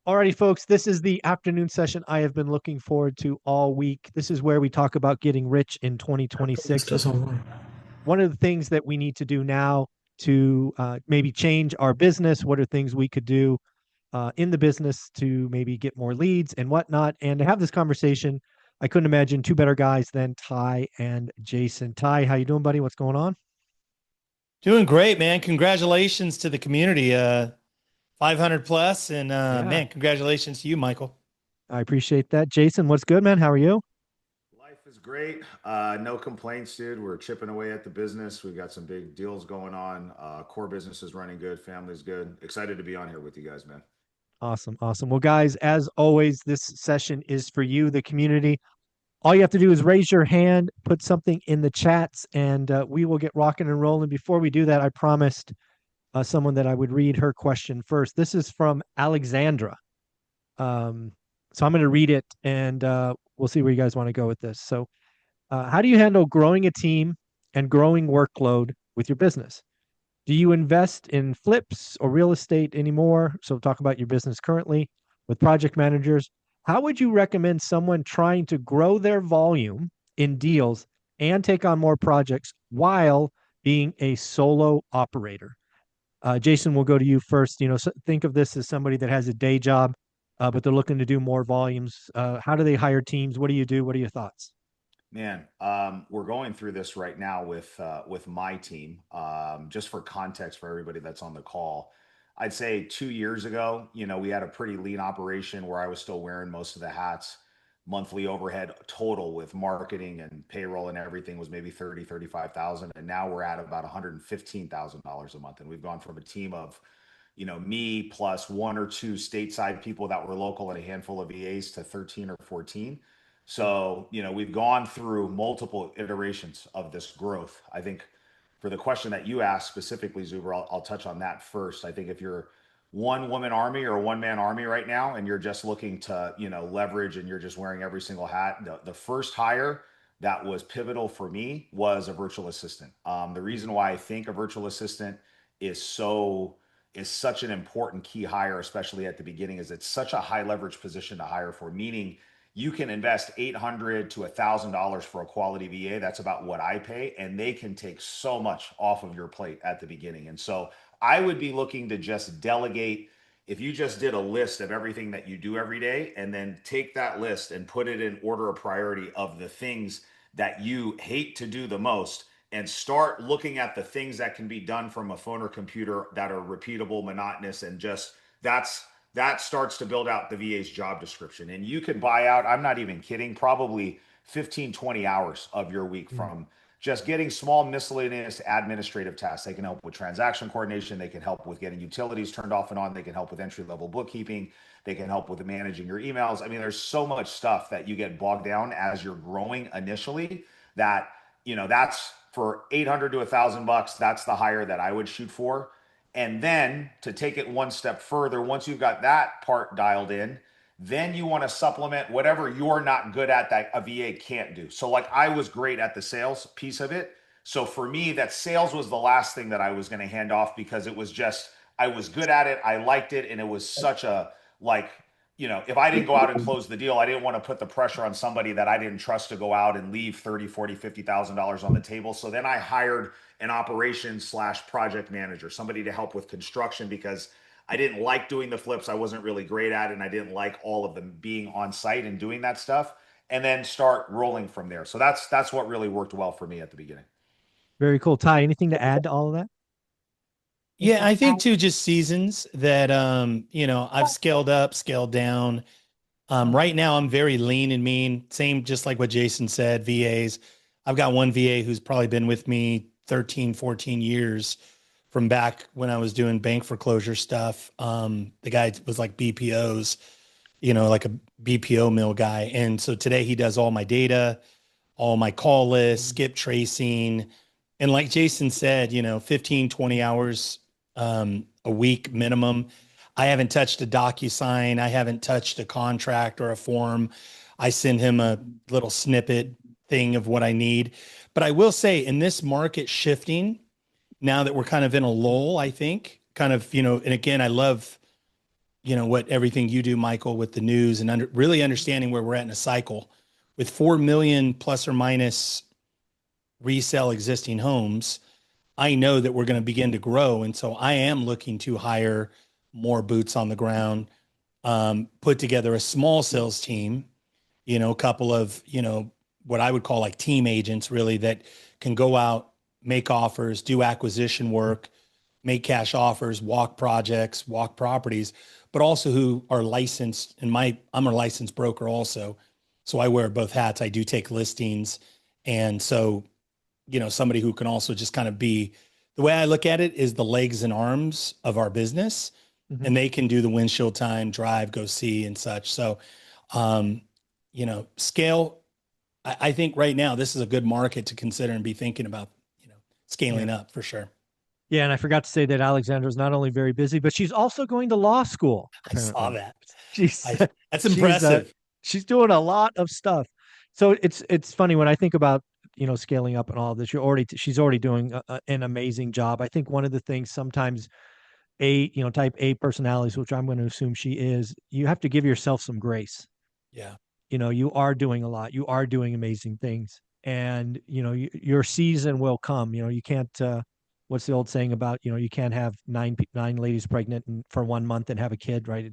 Alrighty, folks, this is the afternoon session I have been looking forward to all week. This is where we talk about getting rich in 2026. One of the things that we need to do now to maybe change our business. What are things we could do in the business to maybe get more leads and whatnot? And to have this conversation, I couldn't imagine two better guys than Ty and Jason. Ty, how you doing, buddy? What's going on? Doing great, man. Congratulations to the community. 500 plus. And Yeah, man, congratulations to you, Michael. I appreciate that. Jason, what's good, man? How are you? Life is great. No complaints, dude. We're chipping away at the business. We've got some big deals going on. Core business is running good. Family's good. Excited to be on here with you guys, man. Awesome, awesome. Well, guys, as always, this session is for you, the community. All you have to do is raise your hand, put something in the chats, and we will get rocking and rolling. Before we do that, I promised someone that I would read her question first. This is from Alexandra. So I'm going to read it, and we'll see where you guys want to go with this. So, how do you handle growing a team and growing workload with your business? Do you invest in flips or real estate anymore? So, talk about your business currently with project managers. How would you recommend someone trying to grow their volume in deals and take on more projects while being a solo operator? Jason, we'll go to you first. Think of this as somebody that has a day job, but they're looking to do more volumes. How do they hire teams? What do you do? What are your thoughts? Man, we're going through this right now with my team. Just for context for everybody that's on the call, I'd say 2 years ago, we had a pretty lean operation where I was still wearing most of the hats. Monthly overhead total with marketing and payroll and everything was maybe 30, 35,000. And now we're at about $115,000 a month. And we've gone from a team of, me plus one or two stateside people that were local and a handful of VAs to 13 or 14. So, we've gone through multiple iterations of this growth. I think for the question that you asked specifically, Zuber, I'll touch on that first. I think if you're one woman army or a one man army right now, and you're just looking to, leverage and you're just wearing every single hat, the first hire that was pivotal for me was a virtual assistant. The reason why I think a virtual assistant is so is such an important key hire, especially at the beginning, is it's such a high leverage position to hire for, meaning you can invest $800 to $1,000 for a quality VA. That's about what I pay. And they can take so much off of your plate at the beginning. And so I would be looking to just delegate. If you just did a list of everything that you do every day and then take that list and put it in order of priority of the things that you hate to do the most, and start looking at the things that can be done from a phone or computer that are repeatable, monotonous, and just that starts to build out the VA's job description. And you can buy out, I'm not even kidding, probably 15, 20 hours of your week from just getting small miscellaneous administrative tasks. They can help with transaction coordination. They can help with getting utilities turned off and on. They can help with entry level bookkeeping. They can help with managing your emails. I mean, there's so much stuff that you get bogged down as you're growing initially that, that's for 800 to $1,000. That's the hire that I would shoot for. And then to take it one step further, once you've got that part dialed in, then you want to supplement whatever you're not good at that a VA can't do. So, like, I was great at the sales piece of it. So for me, that sales was the last thing that I was going to hand off because it was just, I was good at it. I liked it. And it was such a, like, if I didn't go out and close the deal, I didn't want to put the pressure on somebody that I didn't trust to go out and leave 30, 40, $50,000 on the table. So then I hired an operations slash project manager, somebody to help with construction because I didn't like doing the flips. I wasn't really great at it. And I didn't like all of them being on site and doing that stuff, and then start rolling from there. So that's what really worked well for me at the beginning. Very cool. Ty, anything to add to all of that? Yeah, I think too, just seasons that I've scaled up, scaled down. Right now I'm very lean and mean. Same, just like what Jason said, VAs. I've got one VA who's probably been with me 13, 14 years from back when I was doing bank foreclosure stuff. The guy was like BPOs, like a BPO mill guy. And so today he does all my data, all my call lists, skip tracing. And like Jason said, 15, 20 hours a week minimum. I haven't touched a DocuSign. I haven't touched a contract or a form. I send him a little snippet thing of what I need. But I will say in this market shifting, now that we're kind of in a lull, I think kind of, and again, I love, what everything you do, Michael, with the news and really understanding where we're at in a cycle with 4 million plus or minus resell existing homes. I know that we're going to begin to grow. And so I am looking to hire more boots on the ground, put together a small sales team, a couple of, what I would call like team agents really that can go out, make offers, do acquisition work, make cash offers, walk projects, walk properties, but also who are licensed. And I'm a licensed broker also. So I wear both hats. I do take listings. And so, somebody who can also just kind of be, the way I look at it is the legs and arms of our business, and they can do the windshield time, drive, go see and such. So, scale, I think right now this is a good market to consider and be thinking about, scaling up for sure. Yeah, and I forgot to say that Alexandra's not only very busy, but she's also going to law school. I saw that. She's That's she's impressive. she's doing a lot of stuff. So it's funny when I think about scaling up and all of this. She's already doing an amazing job. I think one of the things sometimes type A personalities, which I'm going to assume she is, you have to give yourself some grace. Yeah. You are doing a lot. You are doing amazing things, and your season will come. You can't. What's the old saying about you can't have nine ladies pregnant for 1 month and have a kid, right?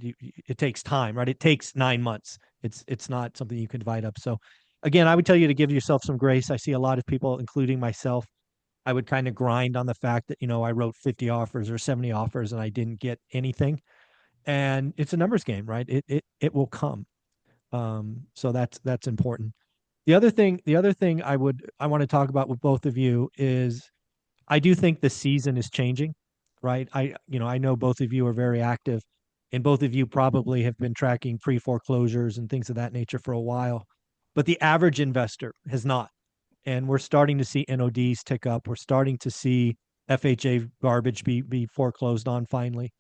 It takes time, right? It takes 9 months. It's not something you can divide up. So, again, I would tell you to give yourself some grace. I see a lot of people, including myself. I would kind of grind on the fact that I wrote 50 offers or 70 offers and I didn't get anything, and it's a numbers game, right? It will come. So that's important. The other thing I want to talk about with both of you is I do think the season is changing, right? I know both of you are very active, and both of you probably have been tracking pre-foreclosures and things of that nature for a while, but the average investor has not. And we're starting to see NODs tick up. We're starting to see FHA garbage be foreclosed on finally.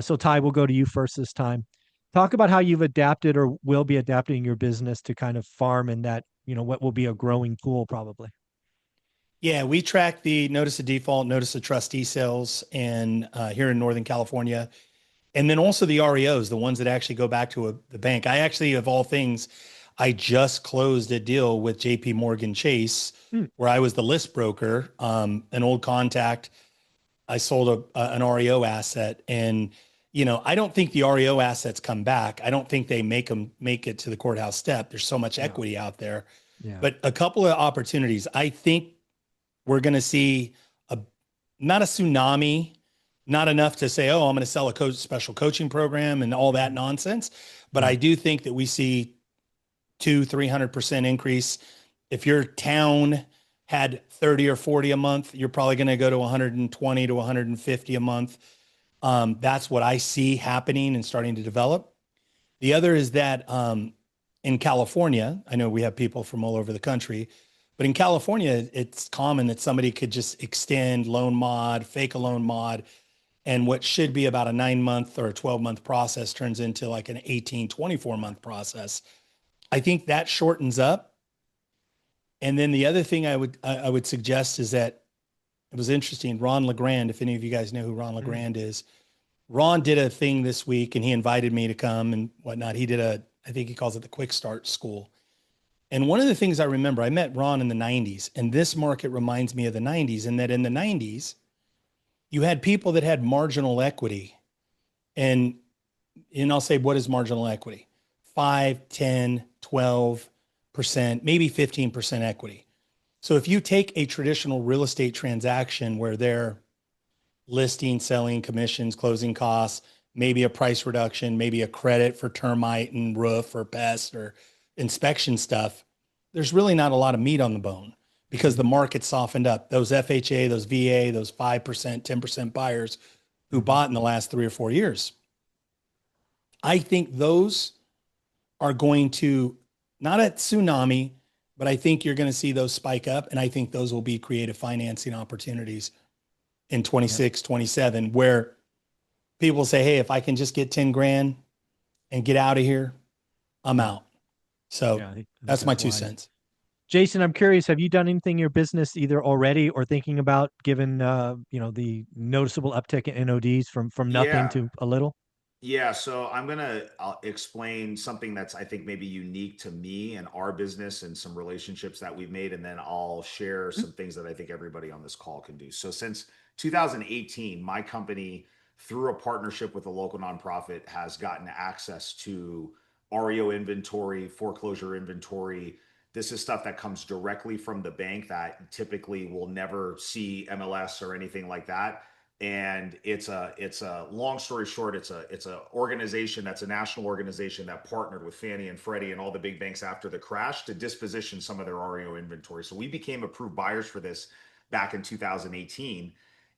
So Ty, we'll go to you first this time. Talk about how you've adapted or will be adapting your business to kind of farm in that, what will be a growing pool probably. Yeah, we track the notice of default, notice of trustee sales, and here in Northern California, and then also the REOs, the ones that actually go back to the bank. I actually, of all things, I just closed a deal with JP Morgan Chase, where I was the list broker, an old contact. I sold an REO asset, and I don't think the REO assets come back. I don't think they make it to the courthouse step. There's so much equity out there, but a couple of opportunities. I think we're going to see not a tsunami, not enough to say, oh, I'm going to sell a special coaching program and all that nonsense. But I do think that we see 200-300% increase. If your town had 30 or 40 a month, you're probably going to go to 120 to 150 a month. That's what I see happening and starting to develop. The other is that in California, I know we have people from all over the country, but in California, it's common that somebody could just extend loan mod, fake a loan mod, and what should be about a 9-month or a 12-month process turns into like an 18, 24-month process. I think that shortens up. And then the other thing I would suggest is that it was interesting. Ron LeGrand, if any of you guys know who Ron LeGrand is, Ron did a thing this week and he invited me to come and whatnot. He did I think he calls it the Quick Start School. And one of the things I remember, I met Ron in the 90s, and this market reminds me of the 90s, in that in the 90s, you had people that had marginal equity. And I'll say, what is marginal equity? 5, 10, 12%, maybe 15% equity. So if you take a traditional real estate transaction where they're listing, selling, commissions, closing costs, maybe a price reduction, maybe a credit for termite and roof or pest or inspection stuff, there's really not a lot of meat on the bone because the market softened up. Those FHA, those VA, those 5%, 10% buyers who bought in the last 3 or 4 years. I think those are going to, not a tsunami, but I think you're going to see those spike up. And I think those will be creative financing opportunities in 26, 27, where people say, hey, if I can just get 10 grand and get out of here, I'm out. So I think that's my 2 cents. Jason, I'm curious, have you done anything in your business either already or thinking about, given the noticeable uptick in NODs from nothing to a little? Yeah, so I'll explain something that's I think maybe unique to me and our business and some relationships that we've made, and then I'll share Mm. some things that I think everybody on this call can do. So since 2018, my company, through a partnership with a local nonprofit, has gotten access to REO inventory, foreclosure inventory. This is stuff that comes directly from the bank that typically will never see MLS or anything like that. And it's a long story short, it's a organization that's a national organization that partnered with Fannie and Freddie and all the big banks after the crash to disposition some of their REO inventory. So we became approved buyers for this back in 2018,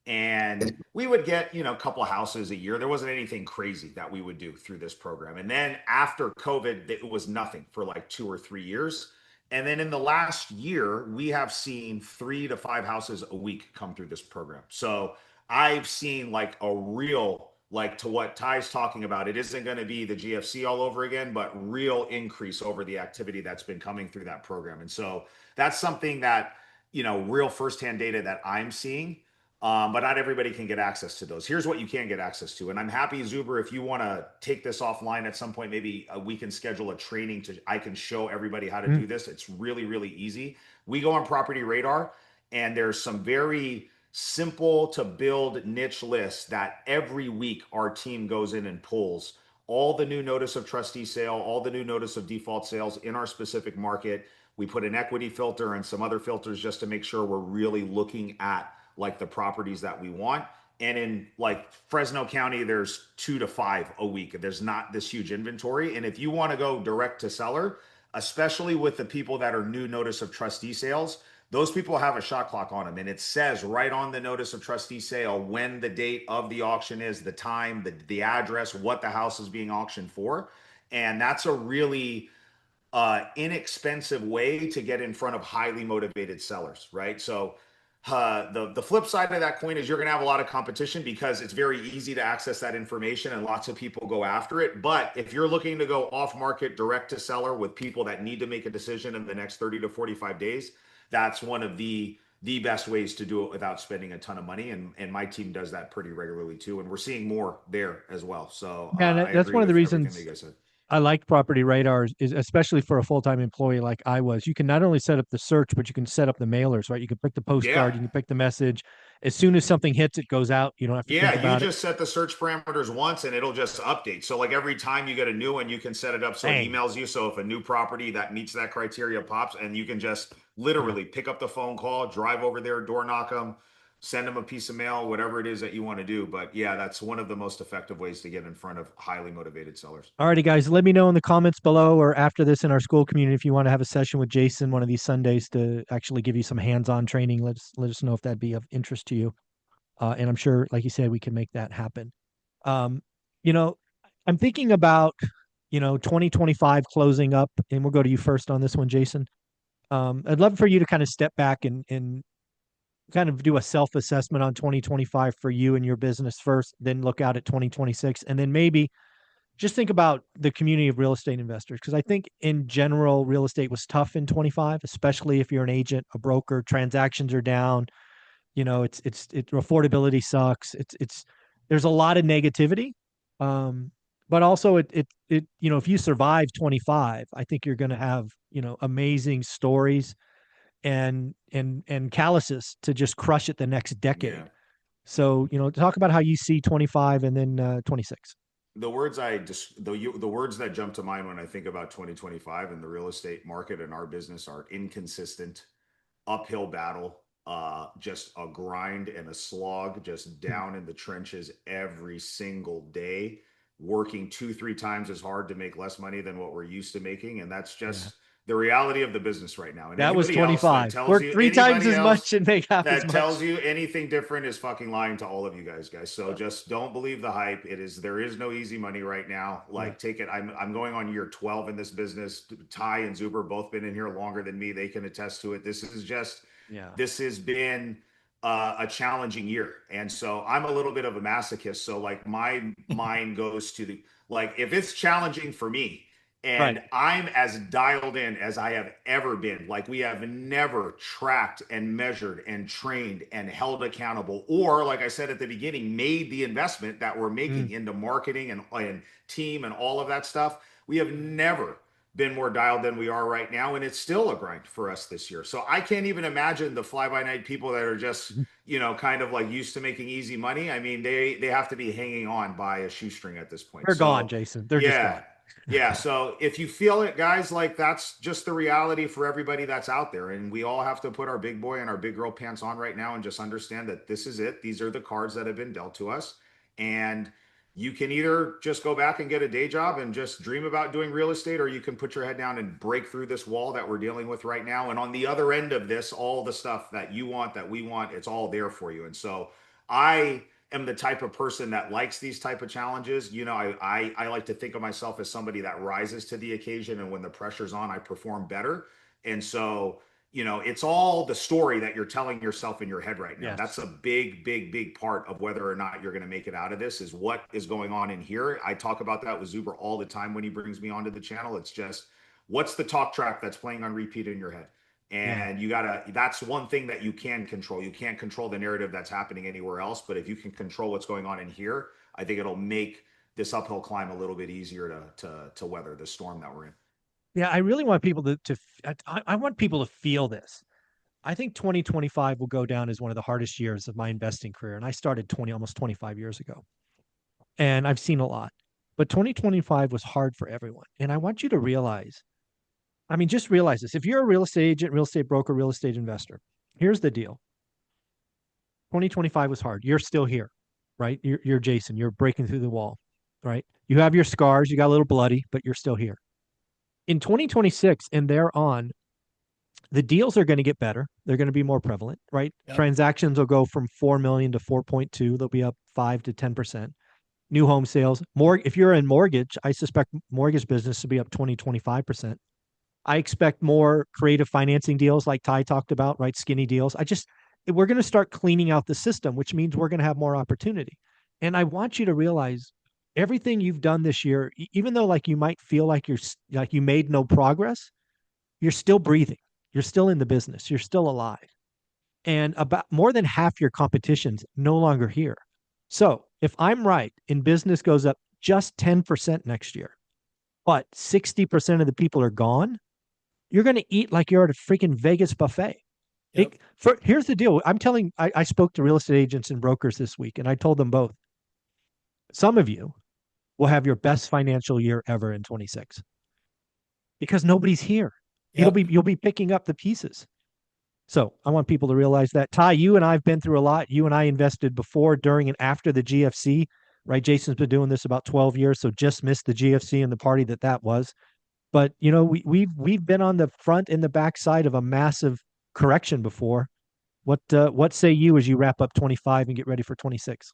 and we would get, a couple of houses a year. There wasn't anything crazy that we would do through this program. And then after COVID, it was nothing for like 2 or 3 years. And then in the last year, we have seen 3 to 5 houses a week come through this program. So I've seen like a real, like to what Ty's talking about. It isn't going to be the GFC all over again, but real increase over the activity that's been coming through that program. And so that's something that, real firsthand data that I'm seeing. But not everybody can get access to those. Here's what you can get access to. And I'm happy, Zuber, if you want to take this offline at some point, maybe we can schedule a training I can show everybody how to Mm. do this. It's really, really easy. We go on Property Radar, and there's some very simple to build niche lists that every week our team goes in and pulls all the new notice of trustee sale, all the new notice of default sales in our specific market. We put an equity filter and some other filters just to make sure we're really looking at like the properties that we want. And in like Fresno County, there's 2 to 5 a week. There's not this huge inventory. And if you want to go direct to seller, especially with the people that are new notice of trustee sales, those people have a shot clock on them, and it says right on the notice of trustee sale when the date of the auction is, the time, the address, what the house is being auctioned for. And that's a really inexpensive way to get in front of highly motivated sellers, right? So the flip side of that coin is you're going to have a lot of competition because it's very easy to access that information and lots of people go after it. But if you're looking to go off market direct to seller with people that need to make a decision in the next 30 to 45 days, that's one of the best ways to do it without spending a ton of money. And my team does that pretty regularly too. And we're seeing more there as well. So Yeah, and I that's agree one of the with everything that reasons you guys said. I like Property Radars is especially for a full-time employee like I was. You can not only set up the search, but you can set up the mailers, right? You can pick the Yeah. postcard, you can pick the message. As soon as something hits, it goes out. You don't have to think Yeah, you about it. just set the search parameters once and it'll just update. So like every time you get a new one, you can set it up so it Bang. emails you. So if a new property that meets that criteria pops, and you can just Yeah. literally pick up the phone call, drive over there, door knock them, send them a piece of mail, whatever it is that you want to do. But yeah, that's one of the most effective ways to get in front of highly motivated sellers. Alrighty, guys. Let me know in the comments below or after this in our school community if you want to have a session with Jason one of these Sundays to actually give you some hands-on training. Let us know if that'd be of interest to you. And I'm sure, like you said, we can make that happen. Um, you know, I'm thinking about, 2025 closing up, and we'll go to you first on this one, Jason. I'd love for you to kind of step back and kind of do a self-assessment on 2025 for you and your business first, then look out at 2026, and then maybe just think about the community of real estate investors. Because I think in general, real estate was tough in 25, especially if you're an agent, a broker, transactions are down. Affordability sucks. There's a lot of negativity. But also if you survive 25, I think you're going to have, amazing stories and calluses to just crush it the next Yeah. decade. So, talk about how you see 25 and then 26. The words I just the words that jump to mind when I think about 2025 and the real estate market and our business are inconsistent, uphill battle, just a grind and a slog, just down in the trenches every single day, working 2, 3 times as hard to make less money than what we're used to making. And that's Yeah. just the reality of the business right now. And That was anybody else that 25. tells Work you, three times anybody as else much and make half as that tells much. you anything different is fucking lying to all of you guys. So just don't believe the hype. There is no easy money right now. Yeah. Like take it. I'm going on year 12 in this business. Ty and Zuber both been in here longer than me. They can attest to it. Yeah. This has been a challenging year. And so I'm a little bit of a masochist. So like my mind goes to the, like, if it's challenging for me, And Right. I'm as dialed in as I have ever been. Like, we have never tracked and measured and trained and held accountable, or, like I said at the beginning, made the investment that we're Mm. making into marketing and team and all of that stuff. We have never been more dialed than we are right now. And it's still a grind for us this year. So I can't even imagine the fly by night people that are just, kind of like used to making easy money. I mean, they have to be hanging on by a shoestring at this point. They're gone, So Jason. They're just yeah, gone. yeah. So if you feel it, guys, like, that's just the reality for everybody that's out there. And we all have to put our big boy and our big girl pants on right now and just understand that this is it. These are the cards that have been dealt to us. And you can either just go back and get a day job and just dream about doing real estate, or you can put your head down and break through this wall that we're dealing with right now. And on the other end of this, all the stuff that you want, that we want, it's all there for you. And so I am the type of person that likes these type of challenges. I like to think of myself as somebody that rises to the occasion, and when the pressure's on, I perform better. And so, it's all the story that you're telling yourself in your head right now. That's Yes. a big, big, big part of whether or not you're going to make it out of this, is what is going on in here. I talk about that with Zuber all the time when he brings me onto the channel. It's just, what's the talk track that's playing on repeat in your head? Yeah. And that's one thing that you can control. You can't control the narrative that's happening anywhere else, but if you can control what's going on in here, I think it'll make this uphill climb a little bit easier to weather the storm that we're in. Yeah. I really want people I want people to feel this. I think 2025 will go down as one of the hardest years of my investing career. And I started almost 25 years ago, and I've seen a lot. But 2025 was hard for everyone. And I want you to realize, I mean, just realize this. If you're a real estate agent, real estate broker, real estate investor, here's the deal. 2025 was hard. You're still here, right? You're Jason. You're breaking through the wall, right? You have your scars. You got a little bloody, but you're still here. In 2026 and thereon, the deals are going to get better. They're going to be more prevalent, right? Yep. Transactions will go from 4 million to 4.2. They'll be up 5 to 10%. New home sales, more. If you're in mortgage, I suspect mortgage business to be up 20, 25%. I expect more creative financing deals like Ty talked about, right? Skinny deals. We're going to start cleaning out the system, which means we're going to have more opportunity. And I want you to realize everything you've done this year, even though like you might feel like you made no progress, you're still breathing. You're still in the business. You're still alive. And about more than half your competition's no longer here. So if I'm right, in business goes up just 10% next year, but 60% of the people are gone, you're going to eat like you're at a freaking Vegas buffet. Yep. Here's the deal. I spoke to real estate agents and brokers this week, and I told them both, some of you will have your best financial year ever in 26 because nobody's here. Yep. You'll be picking up the pieces. So I want people to realize that. Ty, you and I have been through a lot. You and I invested before, during, and after the GFC, right? Jason's been doing this about 12 years, so just missed the GFC and the party that was. But we've been on the front and the back side of a massive correction before. What say you as you wrap up 25 and get ready for 26?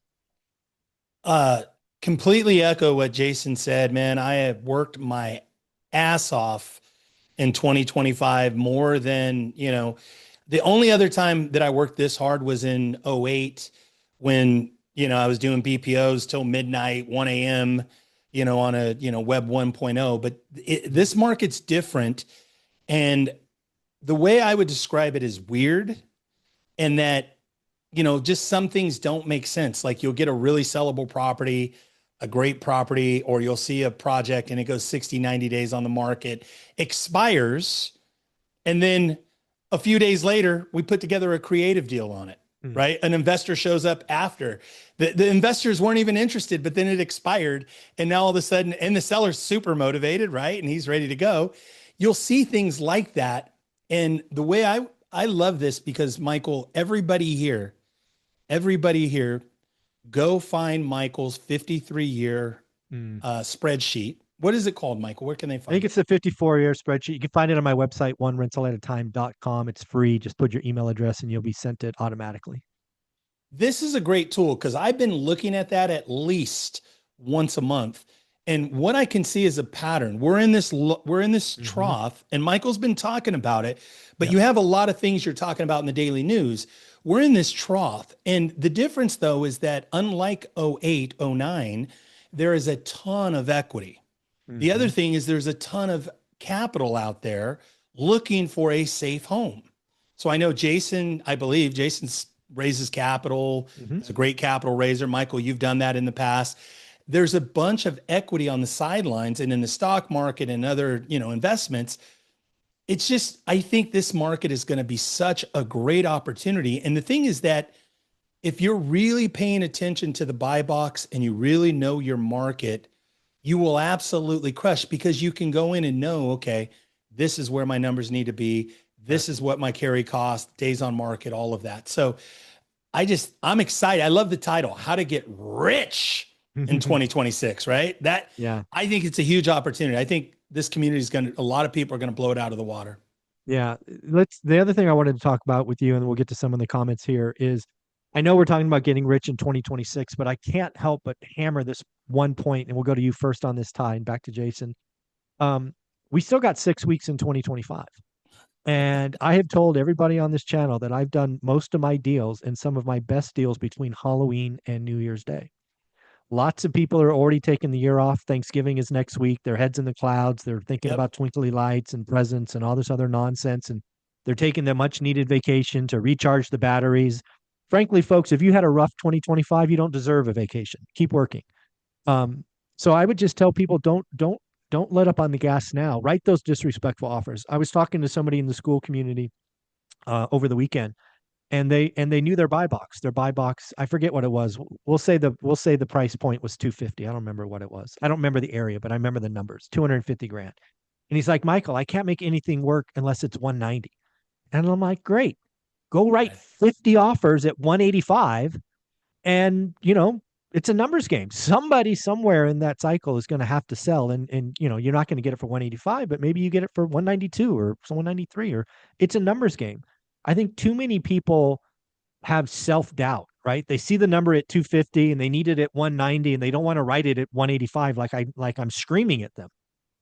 Completely echo what Jason said, man. I have worked my ass off in 2025 more than, the only other time that I worked this hard was in 08 when, I was doing BPOs till midnight, 1 a.m., on a, web 1.0, but this market's different. And the way I would describe it is weird, and that, just some things don't make sense. Like, you'll get a really sellable property, a great property, or you'll see a project and it goes 60, 90 days on the market, expires. And then a few days later, we put together a creative deal on it, right? An investor shows up after. The investors weren't even interested, but then it expired. And now all of a sudden, and the seller's super motivated, right? And he's ready to go. You'll see things like that. And the way I love this, because Michael, everybody here, go find Michael's 53-year spreadsheet. What is it called, Michael? Where can they find it? I think it's the 54-year spreadsheet. You can find it on my website, onerentalatatime.com. It's free. Just put your email address and you'll be sent it automatically. This is a great tool because I've been looking at that at least once a month. And what I can see is a pattern. We're in this trough, and Michael's been talking about it, but you have a lot of things you're talking about in the daily news. We're in this trough. And the difference, though, is that unlike 08, 09, there is a ton of equity. The other Mhm. thing is there's a ton of capital out there looking for a safe home. So I know Jason, I believe Jason raises capital, Mhm. is a great capital raiser. Michael, you've done that in the past. There's a bunch of equity on the sidelines and in the stock market and other, investments. It's just, I think this market is going to be such a great opportunity. And the thing is that if you're really paying attention to the buy box and you really know your market, you will absolutely crush because you can go in and know, okay, this is where my numbers need to be. Yeah. This is what my carry cost, days on market, all of that. So I'm excited. I love the title, How to Get Rich in 2026, right? Yeah. I think it's a huge opportunity. I think this community is a lot of people are going to blow it out of the water. Yeah. The other thing I wanted to talk about with you, and we'll get to some of the comments here, is I know we're talking about getting rich in 2026, but I can't help but hammer this one point, and we'll go to you first on this, Ty, and back to Jason. Um, we still got 6 weeks in 2025. And I have told everybody on this channel that I've done most of my deals and some of my best deals between Halloween and New Year's Day. Lots of people are already taking the year off. Thanksgiving is next week. Their heads in the clouds. They're thinking Yep. about twinkly lights and presents and all this other nonsense. And they're taking their much needed vacation to recharge the batteries. Frankly, folks, if you had a rough 2025, you don't deserve a vacation. Keep working. Um, so I would just tell people don't let up on the gas now. Write those disrespectful offers. I was talking to somebody in the school community over the weekend, and they knew their buy box. Their buy box, I forget what it was. We'll say the price point was 250. I don't remember what it was. I don't remember the area, but I remember the numbers. 250 grand. And he's like, Michael, I can't make anything work unless it's 190. And I'm like, great. Go write Right. 50 offers at 185, and it's a numbers game. Somebody somewhere in that cycle is going to have to sell, and you're not going to get it for 185, but maybe you get it for 192 or 193, or it's a numbers game. I think too many people have self-doubt, right? They see the number at 250 and they need it at 190, and they don't want to write it at 185 like I'm screaming at them.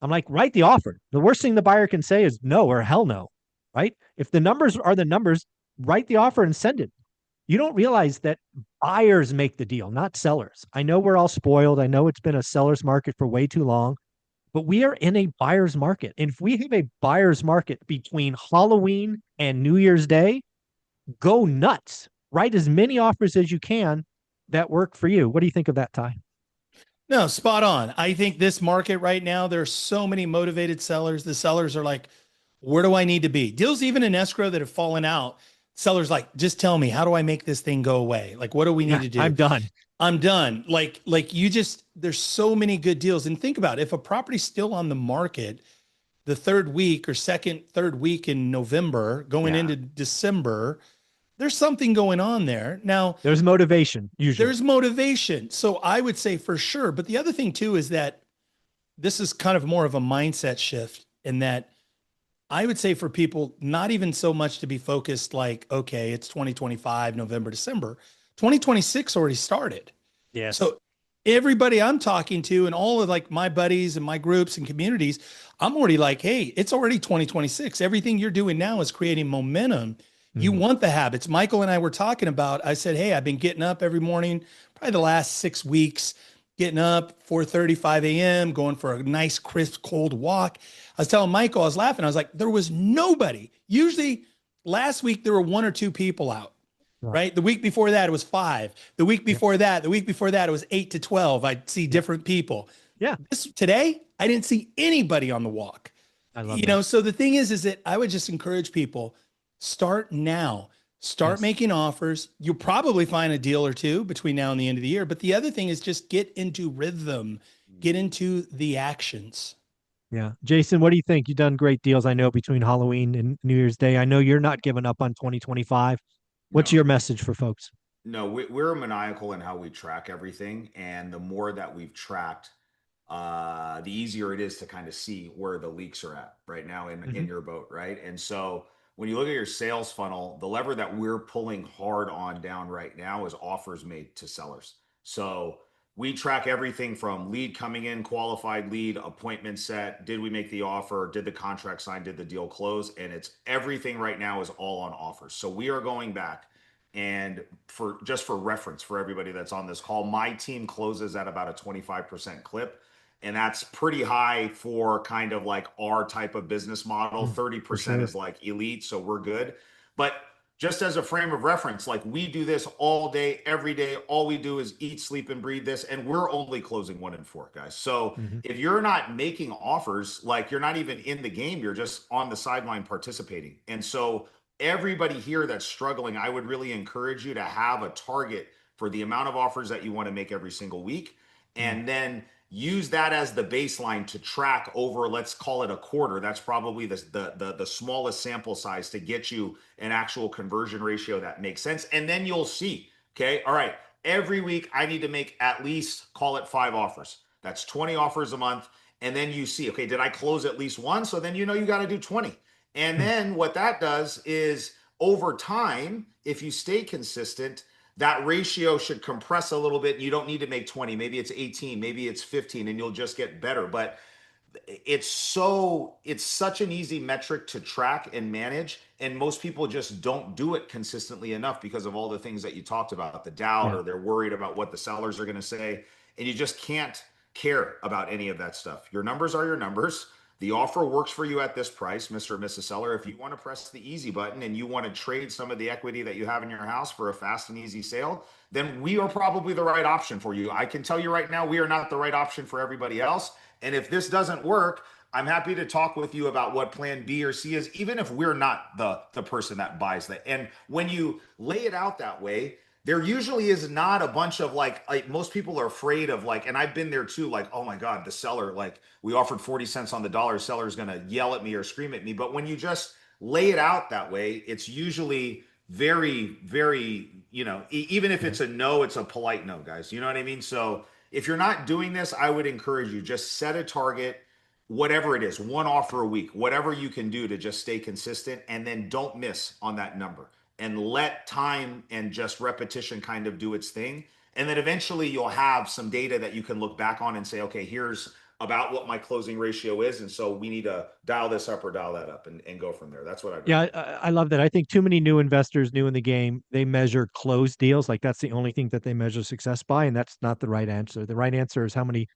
I'm like, write the offer. The worst thing the buyer can say is no or hell no, right? If the numbers are the numbers, write the offer and send it. You don't realize that buyers make the deal, not sellers. I know we're all spoiled. I know it's been a seller's market for way too long, but we are in a buyer's market. And if we have a buyer's market between Halloween and New Year's Day, go nuts. Write as many offers as you can that work for you. What do you think of that, Ty? No, spot on. I think this market right now, there's so many motivated sellers. The sellers are like, where do I need to be? Deals even in escrow that have fallen out. Sellers like, just tell me, how do I make this thing go away? Like, what do we need Yeah, to do? I'm done. I'm done. There's so many good deals. And think about it, if a property's still on the market the third week or third week in November, going Yeah. into December, there's something going on there. Now, There's motivation usually. there's motivation. So I would say for sure. But the other thing too is that this is kind of more of a mindset shift in that I would say for people, not even so much to be focused like, okay, it's 2025, November, December. 2026 already started. Yes. So everybody I'm talking to and all of like my buddies and my groups and communities, I'm already like, hey, it's already 2026. Everything you're doing now is creating momentum. You Mhm. want the habits. Michael and I were talking about, I said, hey, I've been getting up every morning, probably the last 6 weeks, getting up 4:35 a.m., going for a nice, crisp, cold walk. I was telling Michael, I was laughing. I was like, there was nobody. Usually last week, there were one or two people out. Right. Right. The week before that, it was five. The week Yeah. before that, it was 8 to 12. I'd see Yeah. different people. Yeah. Today, I didn't see anybody on the walk. I love that. So the thing is that I would just encourage people, start now. Start Yes. making offers. You'll probably find a deal or two between now and the end of the year. But the other thing is just get into rhythm, get into the actions. Yeah. Jason, what do you think? You've done great deals, I know, between Halloween and New Year's Day. I know you're not giving up on 2025. What's No. your message for folks? No, we're maniacal in how we track everything, and the more that we've tracked, the easier it is to kind of see where the leaks are at right now in Mhm. your boat, right? And so when you look at your sales funnel, the lever that we're pulling hard on down right now is offers made to sellers. So we track everything from lead coming in, qualified lead, appointment set, did we make the offer, did the contract sign, did the deal close, and it's everything right now is all on offers. So we are going back, and for just for reference for everybody that's on this call, my team closes at about a 25% clip. And that's pretty high for kind of like our type of business model. 30% sure. is like elite, so we're good. But just as a frame of reference, like we do this all day, every day. All we do is eat, sleep, and breathe this, and we're only closing 1 in 4, guys. So Mhm. if you're not making offers, like you're not even in the game, you're just on the sideline participating. And so everybody here that's struggling, I would really encourage you to have a target for the amount of offers that you want to make every single week, and then use that as the baseline to track over, let's call it a quarter. That's probably the smallest sample size to get you an actual conversion ratio that makes sense. And then you'll see, okay, all right, every week I need to make at least, call it 5 offers. That's 20 offers a month. And then you see, okay, did I close at least one? So then you know you got to do 20. And then what that does is over time, if you stay consistent, that ratio should compress a little bit. You don't need to make 20. Maybe it's 18, maybe it's 15, and you'll just get better. But it's such an easy metric to track and manage, and most people just don't do it consistently enough because of all the things that you talked about, the doubt, Yeah. or they're worried about what the sellers are going to say, and you just can't care about any of that stuff. Your numbers are your numbers. The offer works for you at this price, Mr. or Mrs. Seller. If you want to press the easy button and you want to trade some of the equity that you have in your house for a fast and easy sale, then we are probably the right option for you. I can tell you right now, we are not the right option for everybody else. And if this doesn't work, I'm happy to talk with you about what plan B or C is, even if we're not the person that buys that. And when you lay it out that way, there usually is not a bunch of like most people are afraid of, like, and I've been there too, like, oh my God, the seller, like we offered 40 cents on the dollar, seller's gonna yell at me or scream at me. But when you just lay it out that way, it's usually very, very, even if Yeah. it's a no, it's a polite no, guys. You know what I mean? So if you're not doing this, I would encourage you, just set a target, whatever it is, 1 offer a week, whatever you can do to just stay consistent, and then don't miss on that number, and let time and just repetition kind of do its thing. And then eventually you'll have some data that you can look back on and say, okay, here's about what my closing ratio is. And so we need to dial this up or dial that up, and go from there. That's what I'd Yeah, recommend. I love that. I think too many new investors, new in the game, they measure closed deals. Like that's the only thing that they measure success by, and that's not the right answer. The right answer is how many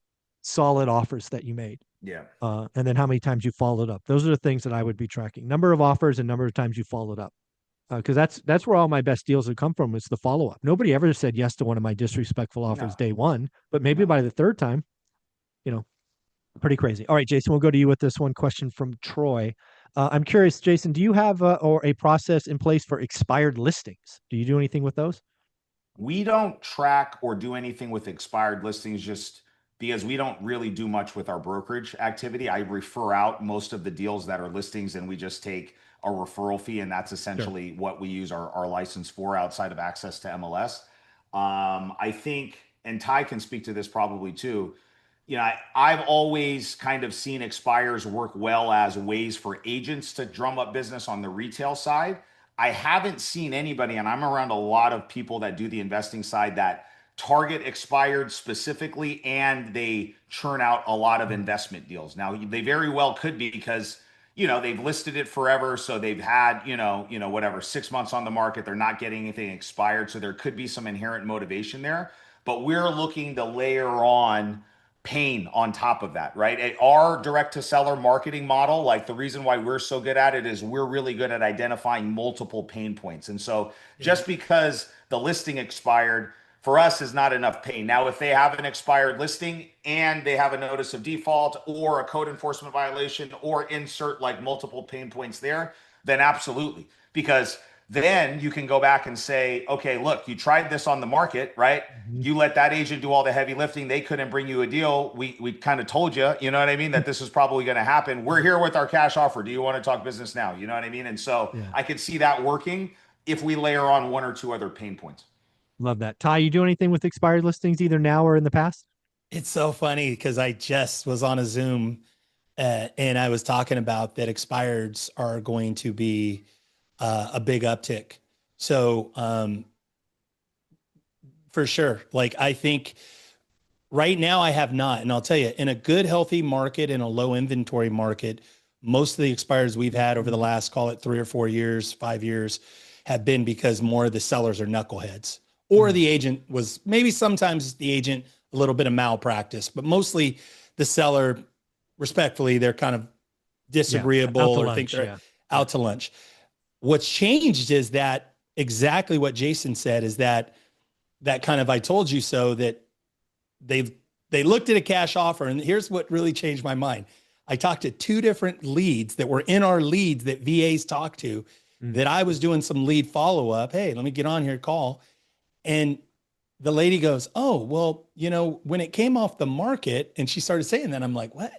solid offers that you made, Yeah. and then how many times you followed up. Those are the things that I would be tracking: number of offers and number of times you followed up. Because that's where all my best deals have come from, is the follow up. Nobody ever said yes to one of my disrespectful offers No, day one, but maybe no. by the third time, you know, pretty crazy. All right, Jason, we'll go to you with this one question from Troy. I'm curious, Jason, do you have or a process in place for expired listings? Do you do anything with those? We don't track or do anything with expired listings, just because we don't really do much with our brokerage activity. I refer out most of the deals that are listings, and we just take a referral fee. And that's Sure. essentially what we use our license for, outside of access to MLS. I think, and Ty can speak to this probably too. I've always kind of seen expires work well as ways for agents to drum up business on the retail side. I haven't seen anybody, and I'm around a lot of people that do the investing side, that target expired specifically and they churn out a lot of Mm. investment deals. Now, they very well could be because they've listed it forever, so they've had whatever, 6 months on the market. They're not getting anything expired, so there could be some inherent motivation there. But we're looking to layer on pain on top of that, right? Our direct to seller marketing model, like the reason why we're so good at it is we're really good at identifying multiple pain points. And so Yeah. just because the listing expired for us is not enough pain. Now, if they have an expired listing and they have a notice of default or a code enforcement violation, or insert like multiple pain points there, then absolutely. Because then you can go back and say, okay, look, you tried this on the market, right? Mhm. You let that agent do all the heavy lifting. They couldn't bring you a deal. We kind of told you, you know what I mean, that this is probably going to happen. We're here with our cash offer. Do you want to talk business now? You know what I mean? And so Yeah. I could see that working if we layer on one or two other pain points. Love that. Ty, you do anything with expired listings either now or in the past? It's so funny because I just was on a Zoom and I was talking about that expireds are going to be a big uptick. So for sure, like I think right now I have not, and I'll tell you, in a good, healthy market, in a low inventory market, most of the expires we've had over the last, call it 3 or 4 years, 5 years, have been because more of the sellers are knuckleheads, or Mm. the agent was, maybe sometimes the agent, a little bit of malpractice, but mostly the seller, respectfully, they're kind of disagreeable out to or think lunch. they're Yeah. out to lunch. What's changed is that exactly what Jason said is that kind of I told you so, that they've they looked at a cash offer, and here's what really changed my mind. I talked to two different leads that were in our leads that VAs talked to, that I was doing some lead follow up. Hey, let me get on here, call. And the lady goes, "Oh, well, when it came off the market," and she started saying that, I'm like, "What?"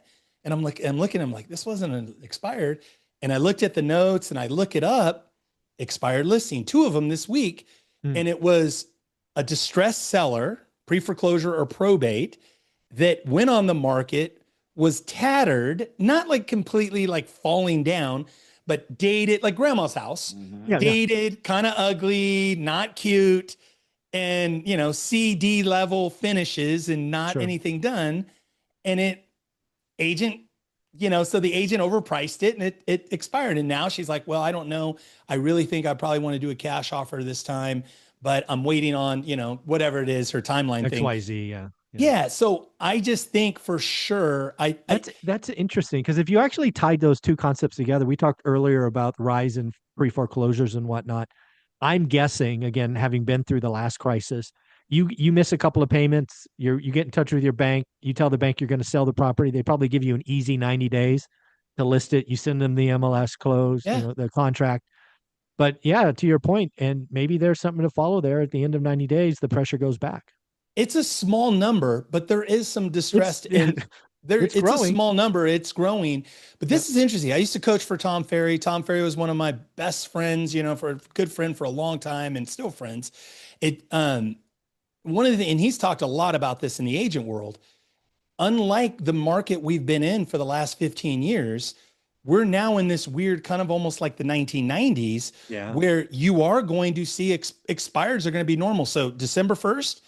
And I'm looking, I'm like, "This wasn't an expired." And I looked at the notes and I look it up, expired listing, two of them this week. And it was a distressed seller, pre-foreclosure or probate, that went on the market, was tattered, not like completely like falling down, but dated, like grandma's house, Yeah. dated, kind of ugly, not cute, and CD level finishes and not Sure. anything done. And agent, so the agent overpriced it and it expired. And now she's like, "Well, I don't know. I really think I probably want to do a cash offer this time, but I'm waiting on, whatever it is, her timeline thing." XYZ. Yeah. Yeah. So I just think for sure, That's interesting, because if you actually tied those two concepts together, we talked earlier about the rise in pre-foreclosures and whatnot. I'm guessing, again, having been through the last crisis, you miss a couple of payments, you get in touch with your bank, you tell the bank you're going to sell the property, they probably give you an easy 90 days to list it. You send them the MLS close, yeah, the contract. But yeah, to your point, and maybe there's something to follow there. At the end of 90 days, the pressure goes back. it's a small number, but there is some distress in there. It's It's a growing. small number. It's growing. But this is interesting. I used to coach for Tom Ferry. Tom Ferry was one of my best friends, for a good friend for a long time and still friends. One of the, and he's talked a lot about this in the agent world. Unlike the market we've been in for the last 15 years, we're now in this weird kind of almost like the 1990s, Yeah. where you are going to see expireds are going to be normal. So December 1st,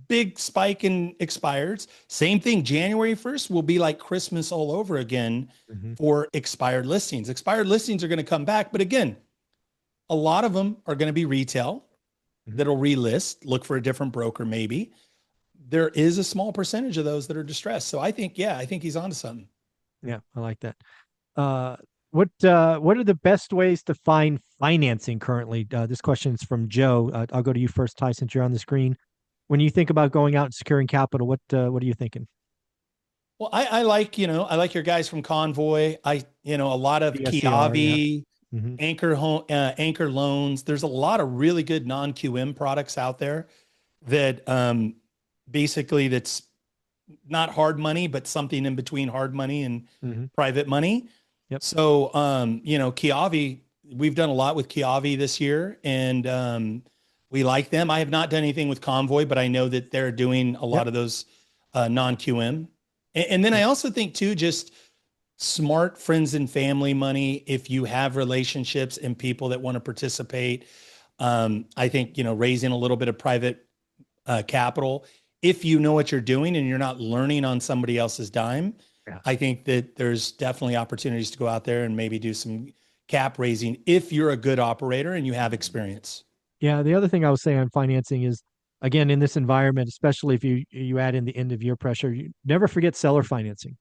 big spike in expireds. Same thing, January 1st will be like Christmas all over again for expired listings. Expired listings are going to come back, but again, a lot of them are going to be retail that'll relist, look for a different broker maybe. There is a small percentage of those that are distressed. So I think he's onto something. Yeah, I like that. Uh, what are the best ways to find financing currently? This question is from Joe. I'll go to you first, Ty, since you're on the screen. When you think about going out and securing capital, what are you thinking? Well, I like, I like your guys from Convoy. A lot of DSCR, yeah. Kiavi, Anchor Loans. There's a lot of really good non-QM products out there that basically that's not hard money, but something in between hard money and private money. Yep. So, Kiavi, we've done a lot with Kiavi this year, and we like them. I have not done anything with Convoy, but I know that they're doing a lot of those non-QM. And then I also think too, just smart friends and family money. If you have relationships and people that want to participate, I think, raising a little bit of private capital, if you know what you're doing and you're not learning on somebody else's dime, I think that there's definitely opportunities to go out there and maybe do some cap raising if you're a good operator and you have experience. Yeah, the other thing I was saying on financing is, again, in this environment, especially if you add in the end of year pressure, you never forget seller financing.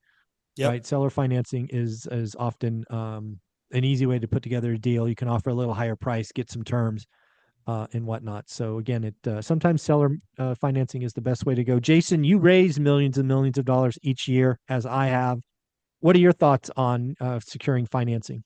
Yep. Right? Seller financing is often an easy way to put together a deal. You can offer a little higher price, get some terms, and whatnot. So again, it sometimes seller financing is the best way to go. Jason, you raise millions and millions of dollars each year, as I have. What are your thoughts on securing financing?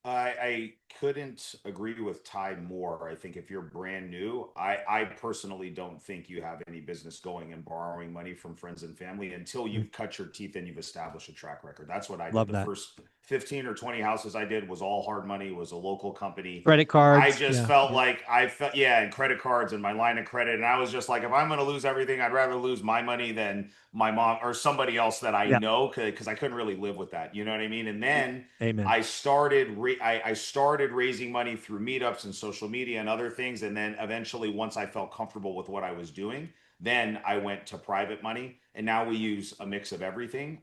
I couldn't agree with Ty more. I think if you're brand new, I personally don't think you have any business going and borrowing money from friends and family until you've cut your teeth and you've established a track record. That's what I did. Love The that. first 15 or 20 houses I did was all hard money, was a local company. Credit cards. I just felt like and credit cards and my line of credit. And I was just like, if I'm going to lose everything, I'd rather lose my money than my mom or somebody else that I know, because I couldn't really live with that. You know what I mean? And then Amen. I started raising money through meetups and social media and other things. And then eventually, once I felt comfortable with what I was doing, then I went to private money. And now we use a mix of everything.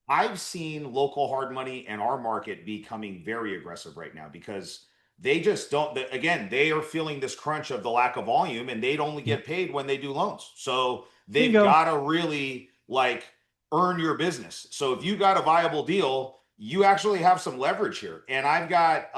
I've seen local hard money and our market becoming very aggressive right now because they just don't, again, they are feeling this crunch of the lack of volume and they'd only get paid when they do loans. So they've got to really earn your business. So if you got a viable deal, you actually have some leverage here. And I've got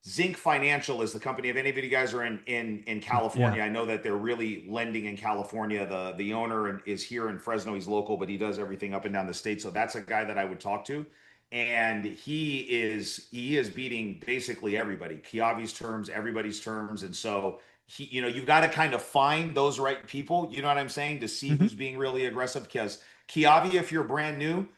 Zinc Financial is the company. If any of you guys are in Yeah. California, I know that they're really lending in California. The owner is here in Fresno. He's local, but he does everything up and down the state. So that's a guy that I would talk to. And he is beating basically everybody. Kiavi's terms, everybody's terms. And so you've got to kind of find those right people, you know what I'm saying, to see Hmm. who's being really aggressive. Because Kiavi, if you're brand new,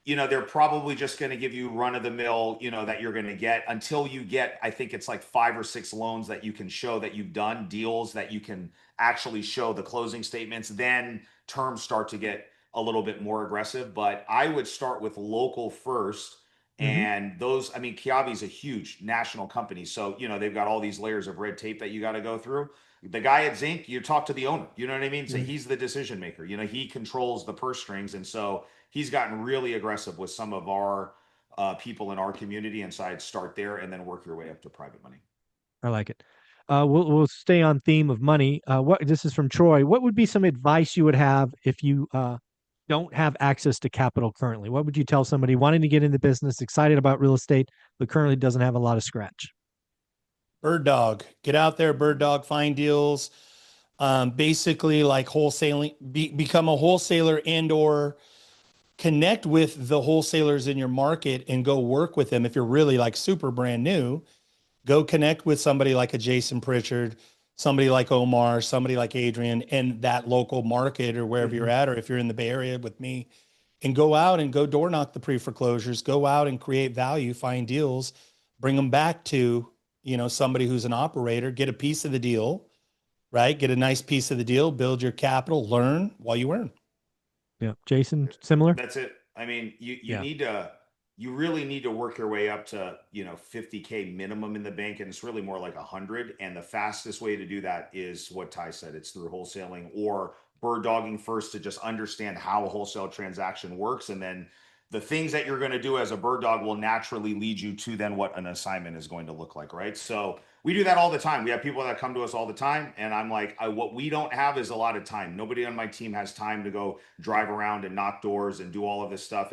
they're probably just going to give you run of the mill, that you're going to get until you get, I think it's like 5 or 6 loans that you can show that you've done, deals that you can actually show the closing statements. Then terms start to get a little bit more aggressive. But I would start with local first. Hmm. And those, I mean, Kiavi's a huge national company. So, they've got all these layers of red tape that you got to go through. The guy at Zinc, you talk to the owner, you know what I mean? So Hmm. he's the decision maker, he controls the purse strings. And so he's gotten really aggressive with some of our people in our community. And so I'd start there and then work your way up to private money. I like it. We'll stay on theme of money. What this is from Troy. What would be some advice you would have if you don't have access to capital currently? What would you tell somebody wanting to get in the business, excited about real estate, but currently doesn't have a lot of scratch? Bird dog, get out there, bird dog, find deals. Basically like wholesaling, become a wholesaler and or connect with the wholesalers in your market and go work with them. If you're really like super brand new, go connect with somebody like a Jason Pritchard, somebody like Omar, somebody like Adrian in that local market or wherever you're Mhm. at, or if you're in the Bay Area with me, and go out and go door knock the pre-foreclosures, go out and create value, find deals, bring them back to, somebody who's an operator, get a piece of the deal, right? Get a nice piece of the deal, build your capital, learn while you earn. Yeah. Jason, similar? That's it. I mean, Yeah. you really need to work your way up to 50K minimum in the bank, and it's really more like 100. And the fastest way to do that is what Ty said. It's through wholesaling or bird dogging first to just understand how a wholesale transaction works, and then the things that you're going to do as a bird dog will naturally lead you to then what an assignment is going to look like, right? So we do that all the time. We have people that come to us all the time, and I'm like, what we don't have is a lot of time. Nobody on my team has time to go drive around and knock doors and do all of this stuff.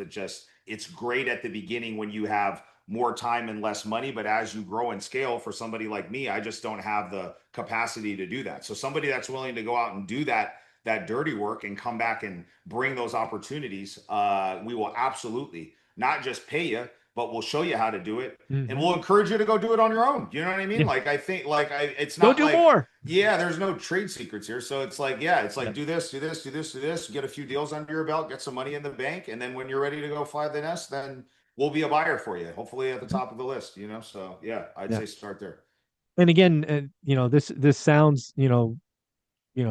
It's great at the beginning when you have more time and less money, but as you grow and scale, for somebody like me, I just don't have the capacity to do that. So somebody that's willing to go out and do that dirty work and come back and bring those opportunities, we will absolutely not just pay you, but we'll show you how to do it, and Hmm. we'll encourage you to go do it on your own. You know what I mean? Yeah. Like I think, it's Go not do like, more. yeah, there's no trade secrets here. So it's like, yeah, it's like Yep. do this, do this, do this, do this, get a few deals under your belt, get some money in the bank, and then when you're ready to go fly the nest, then we'll be a buyer for you, hopefully at the Mhm. top of the list. So yeah, I'd Yeah. say start there. And again, this sounds,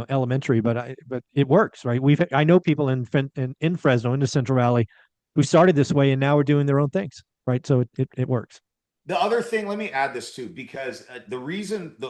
elementary, but it works, right? I know people in Fresno, in the Central Valley, who started this way and now are doing their own things, right? So it works. The other thing, let me add this too, because a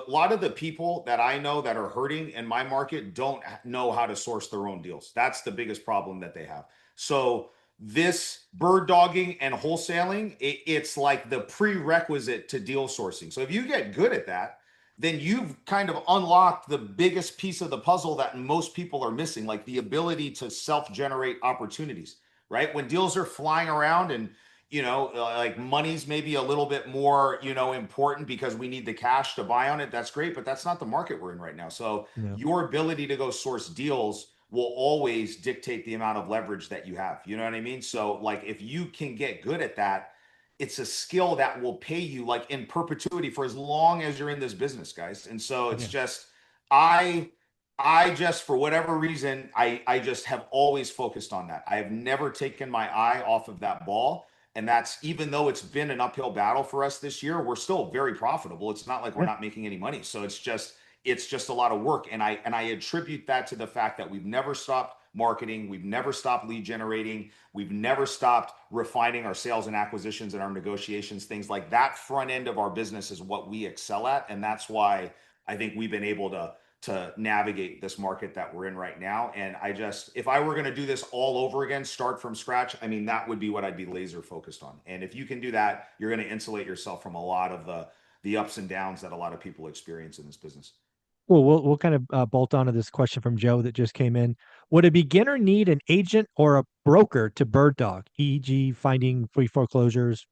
lot of the people that I know that are hurting in my market don't know how to source their own deals. That's the biggest problem that they have. So this bird dogging and wholesaling, it's like the prerequisite to deal sourcing. So if you get good at that, then you've kind of unlocked the biggest piece of the puzzle that most people are missing, like the ability to self-generate opportunities, right? When deals are flying around and like money's maybe a little bit more, important because we need the cash to buy on it. That's great, but that's not the market we're in right now. So Yeah. your ability to go source deals will always dictate the amount of leverage that you have. You know what I mean? So like if you can get good at that, it's a skill that will pay you like in perpetuity for as long as you're in this business, guys. And so it's Yeah. just I I just, for whatever reason, I just have always focused on that. I have never taken my eye off of that ball. And that's, even though it's been an uphill battle for us this year, we're still very profitable. It's not like we're Yeah. not making any money. So it's just a lot of work. And I attribute that to the fact that we've never stopped marketing, we've never stopped lead generating, we've never stopped refining our sales and acquisitions and our negotiations. Things like that front end of our business is what we excel at. And that's why I think we've been able to navigate this market that we're in right now. And if I were going to do this all over again, start from scratch, I mean, that would be what I'd be laser focused on. And if you can do that, you're going to insulate yourself from a lot of the ups and downs that a lot of people experience in this business. Cool. We'll kind of bolt onto this question from Joe that just came in. Would a beginner need an agent or a broker to bird dog, e.g., finding free foreclosures?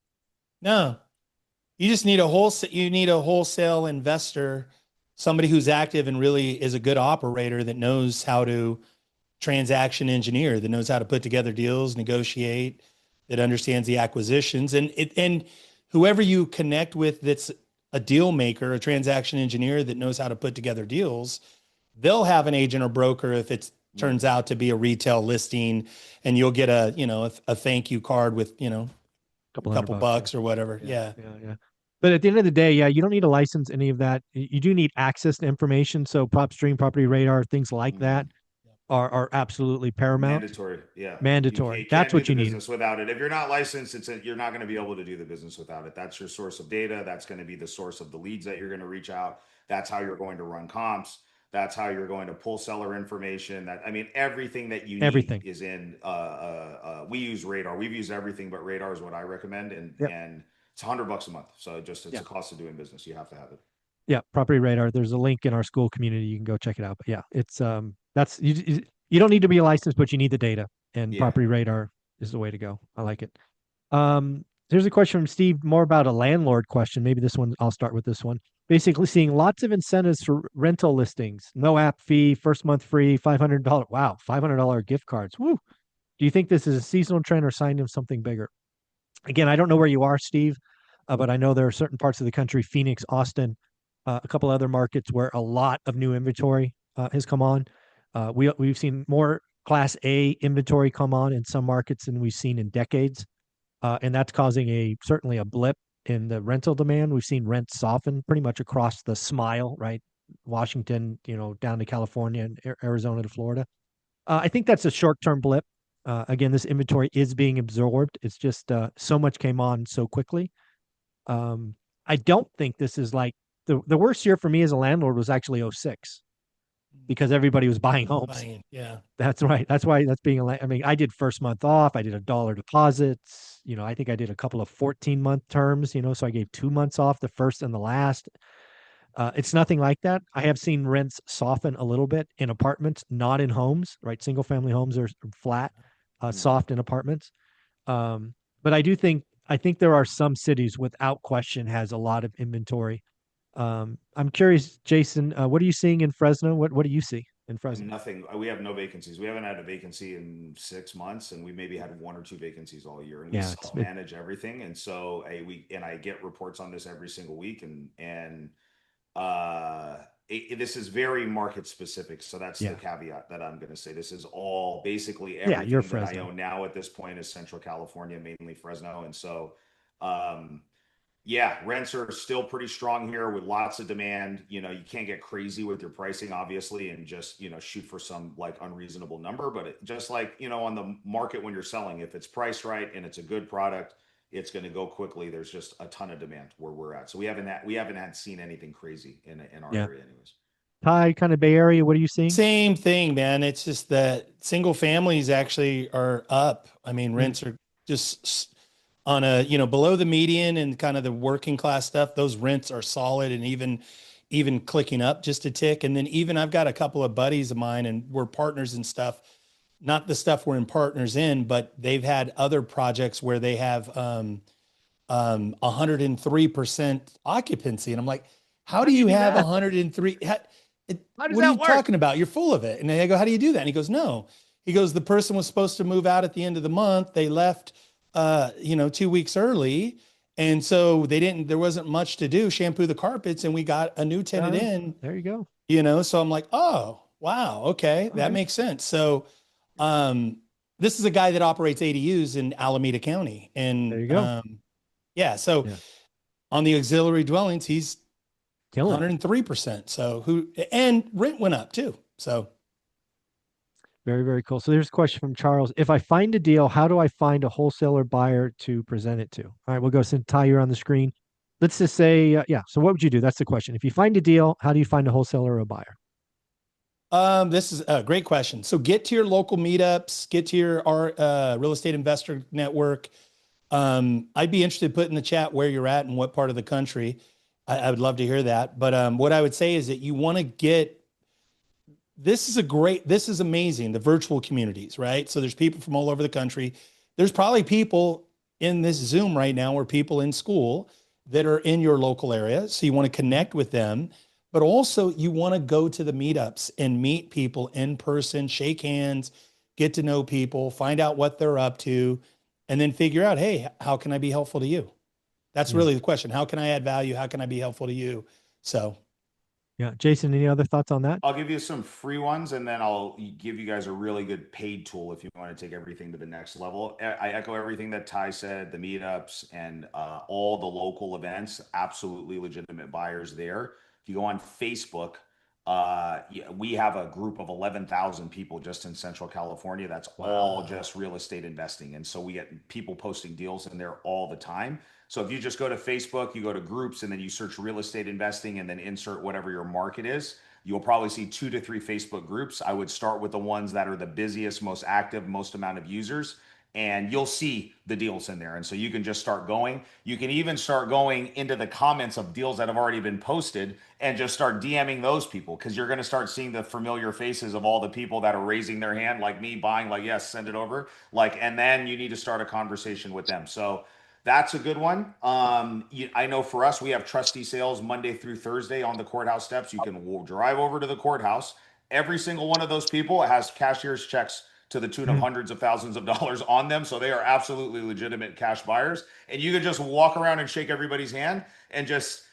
No, you just need a wholesale investor, somebody who's active and really is a good operator that knows how to transaction engineer, that knows how to put together deals, negotiate, that understands the acquisitions, and whoever you connect with that's a deal maker, a transaction engineer that knows how to put together deals, they'll have an agent or broker if it turns out to be a retail listing, and you'll get a thank you card with a Couple couple $100, bucks or whatever. yeah. But at the end of the day, yeah, you don't need a license, any of that. You do need access to information. So PropStream, Property Radar, things like that are absolutely paramount. Mandatory. Yeah. Mandatory. You That's can't do what the you need. business without it. If you're not licensed, you're not going to be able to do the business without it. That's your source of data. That's going to be the source of the leads that you're going to reach out. That's how you're going to run comps. That's how you're going to pull seller information. Everything that you need Everything. is in. We use Radar. We've used everything, but Radar is what I recommend, and it's $100 a month. So it's a cost of doing business. You have to have it. Yeah, Property Radar. There's a link in our school community. You can go check it out. But yeah, it's that's you don't need to be a licensed, but you need the data, and Property Radar is the way to go. I like it. Here's a question from Steve, more about a landlord question. Maybe this one, I'll start with this one. Basically, seeing lots of incentives for rental listings, no app fee, first month free, $500. Wow, $500 gift cards. Woo. Do you think this is a seasonal trend or sign of something bigger? Again, I don't know where you are, Steve, but I know there are certain parts of the country, Phoenix, Austin, a couple other markets where a lot of new inventory has come on. We've seen more Class A inventory come on in some markets than we've seen in decades, and that's causing certainly a blip in the rental demand. We've seen rents soften pretty much across the smile, right? Washington, down to California and Arizona to Florida. I think that's a short-term blip. Again, this inventory is being absorbed. It's just so much came on so quickly. I don't think this is like the worst year for me as a landlord was actually 06 because everybody was buying homes. Yeah. That's right. That's why that's being I did first month off. I did $1 deposits. I think I did a couple of 14-month terms, so I gave 2 months off, the first and the last. It's nothing like that. I have seen rents soften a little bit in apartments, not in homes, right? Single family homes are flat, soft in apartments. But I think there are some cities without question has a lot of inventory. I'm curious, Jason, what are you seeing in Fresno? What do you see in Fresno? Nothing. We have no vacancies. We haven't had a vacancy in 6 months, and we maybe had 1 or 2 vacancies all year. And we self-manage everything. And so I get reports on this every single week, and this is very market specific. So that's the caveat that I'm going to say. This is all basically everything that I own now at this point is Central California, mainly Fresno. And so, rents are still pretty strong here with lots of demand. You can't get crazy with your pricing, obviously, and just, shoot for some like unreasonable number. But just like, on the market when you're selling, if it's priced right and it's a good product, it's going to go quickly. There's just a ton of demand where we're at. So we haven't seen anything crazy in our area anyways. Ty, kind of Bay Area, what are you seeing? Same thing, man. It's just that single families actually are up. Rents are just on below the median and kind of the working class stuff. Those rents are solid and even clicking up just a tick. And then even I've got a couple of buddies of mine and we're partners and stuff. Not the stuff we're in partners in, but they've had other projects where they have 103% occupancy. And I'm like, how do you have 103? What are you talking about? You're full of it. And I go, how do you do that? And he goes, no. He goes, the person was supposed to move out at the end of the month. They left, 2 weeks early. And so there wasn't much to do, shampoo the carpets, and we got a new tenant in. There you go. So I'm like, oh, wow. Okay. That makes sense. So, this is a guy that operates ADUs in Alameda County. And there you go. On the auxiliary dwellings, he's 103%. So and rent went up too. So very, very cool. So there's a question from Charles. If I find a deal, how do I find a wholesaler buyer to present it to? All right, we'll go send Ty, you're on the screen. Let's just say, so what would you do? That's the question. If you find a deal, how do you find a wholesaler or a buyer? This is a great question. So get to your local meetups, get to your real estate investor network. I'd be interested in putting in the chat where you're at and what part of the country. I would love to hear that. But what I would say is that you want to get this is amazing, the virtual communities, right? So there's people from all over the country. There's probably people in this Zoom right now or people in school that are in your local area. So you want to connect with them, but also you want to go to the meetups and meet people in person, shake hands, get to know people, find out what they're up to, and then figure out, hey, how can I be helpful to you? That's Yeah. really the question. How can I add value? How can I be helpful to you? So Yeah. Jason, any other thoughts on that? I'll give you some free ones, and then I'll give you guys a really good paid tool if you want to take everything to the next level. I echo everything that Ty said. The meetups and all the local events, absolutely legitimate buyers there. If you go on Facebook, yeah, we have a group of 11,000 people just in Central California. That's all wow. just real estate investing, and so we get people posting deals in there all the time. So if you just go to Facebook, you go to groups, and then you search real estate investing, and then insert whatever your market is, you'll probably see 2 to 3 Facebook groups. I would start with the ones that are the busiest, most active, most amount of users, and you'll see the deals in there. And so you can just start going. You can even start going into the comments of deals that have already been posted and just start DMing those people, because you're going to start seeing the familiar faces of all the people that are raising their hand, like me, buying, like, yes, send it over. Like, and then you need to start a conversation with them. So that's a good one. I know for us, we have trustee sales Monday through Thursday on the courthouse steps. You can drive over to the courthouse. Every single one of those people has cashier's checks to the tune of Mm. hundreds of thousands of dollars on them. So they are absolutely legitimate cash buyers. And you can just walk around and shake everybody's hand and just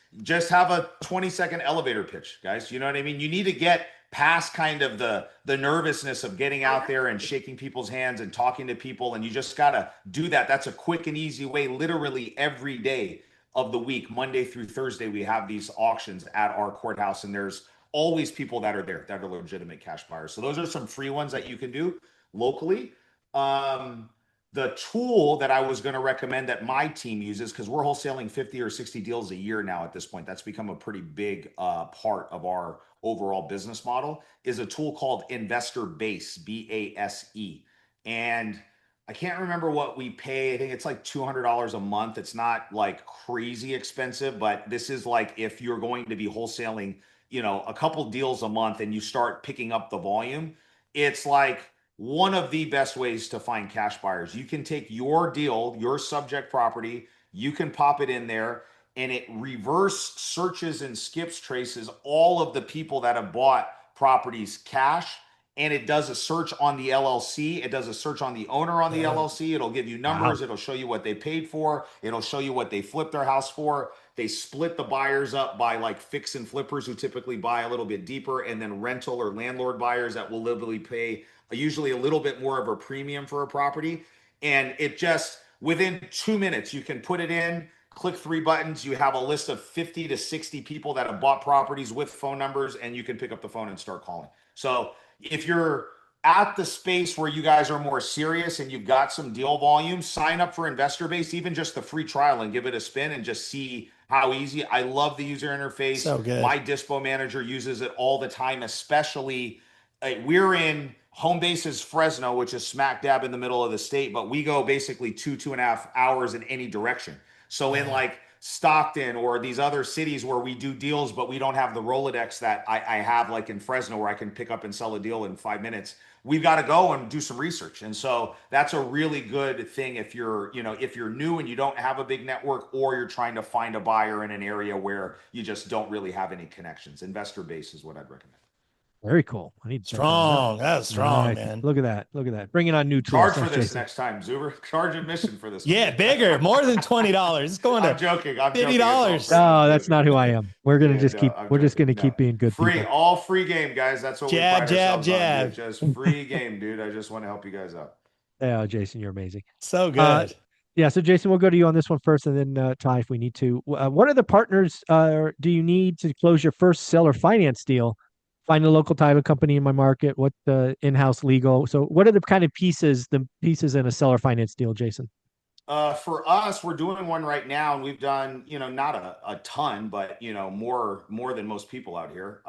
have a 20-second elevator pitch, guys. You know what I mean? You need to get past kind of the nervousness of getting out there and shaking people's hands and talking to people, and you just got to do that. That's a quick and easy way. Literally every day of the week, Monday through Thursday, we have these auctions at our courthouse, and there's always people that are there that are legitimate cash buyers. So those are some free ones that you can do locally. um the tool that I was going to recommend that my team uses, because we're wholesaling 50 or 60 deals a year now at this point, that's become a pretty big part of our overall business model, is a tool called Investor Base, BASE. And I can't remember what we pay. I think it's like $200 a month. It's not like crazy expensive, but this is like if you're going to be wholesaling, a couple deals a month and you start picking up the volume, it's like one of the best ways to find cash buyers. You can take your deal, your subject property, you can pop it in there, and it reverse searches and skips traces all of the people that have bought properties cash. And it does a search on the LLC. It does a search on the owner on the Yeah. LLC. It'll give you Wow. numbers. It'll show you what they paid for. It'll show you what they flipped their house for. They split the buyers up by like fix and flippers who typically buy a little bit deeper, and then rental or landlord buyers that will literally pay usually a little bit more of a premium for a property. And it just, within 2 minutes, you can put it in, click 3 buttons. You have a list of 50 to 60 people that have bought properties with phone numbers, and you can pick up the phone and start calling. So if you're at the space where you guys are more serious and you've got some deal volume, sign up for Investor Base, even just the free trial, and give it a spin and just see how easy. I love the user interface. So good. My dispo manager uses it all the time, especially we're in home base is Fresno, which is smack dab in the middle of the state, but we go basically 2.5 hours in any direction. So in Yeah. like Stockton or these other cities where we do deals, but we don't have the Rolodex that I have, like in Fresno, where I can pick up and sell a deal in 5 minutes. We've got to go and do some research. And so that's a really good thing if you're new and you don't have a big network, or you're trying to find a buyer in an area where you just don't really have any connections. Investor Base is what I'd recommend. Very cool. I need to check that out. Strong. That's strong, Nice. man. Look at that. Look at that. Bringing on new tools. Charge for Thanks, this Jason. next time, Zuber. Charge admission for this Yeah, one. bigger, more than $20. It's going I'm to joking. I'm joking. $50. It's all free. No, I'm that's joking. not who I am. We're gonna Yeah, just no, keep. I'm We're just joking. gonna No. keep being good Free, people. all free game, guys. That's what Jab, we pride jab, ourselves on, jab. dude. Just free game, dude. I just want to help you guys out. Yeah, Jason, you're amazing. So Uh, good. yeah. So, Jason, we'll go to you on this one first, and then Ty, if we need to. What are the partners do you need to close your first seller finance deal? Find a local title company in my market. What the in-house legal? So, what are the kind of the pieces in a seller finance deal, Jason? For us, we're doing one right now, and we've done, not a ton, but more than most people out here.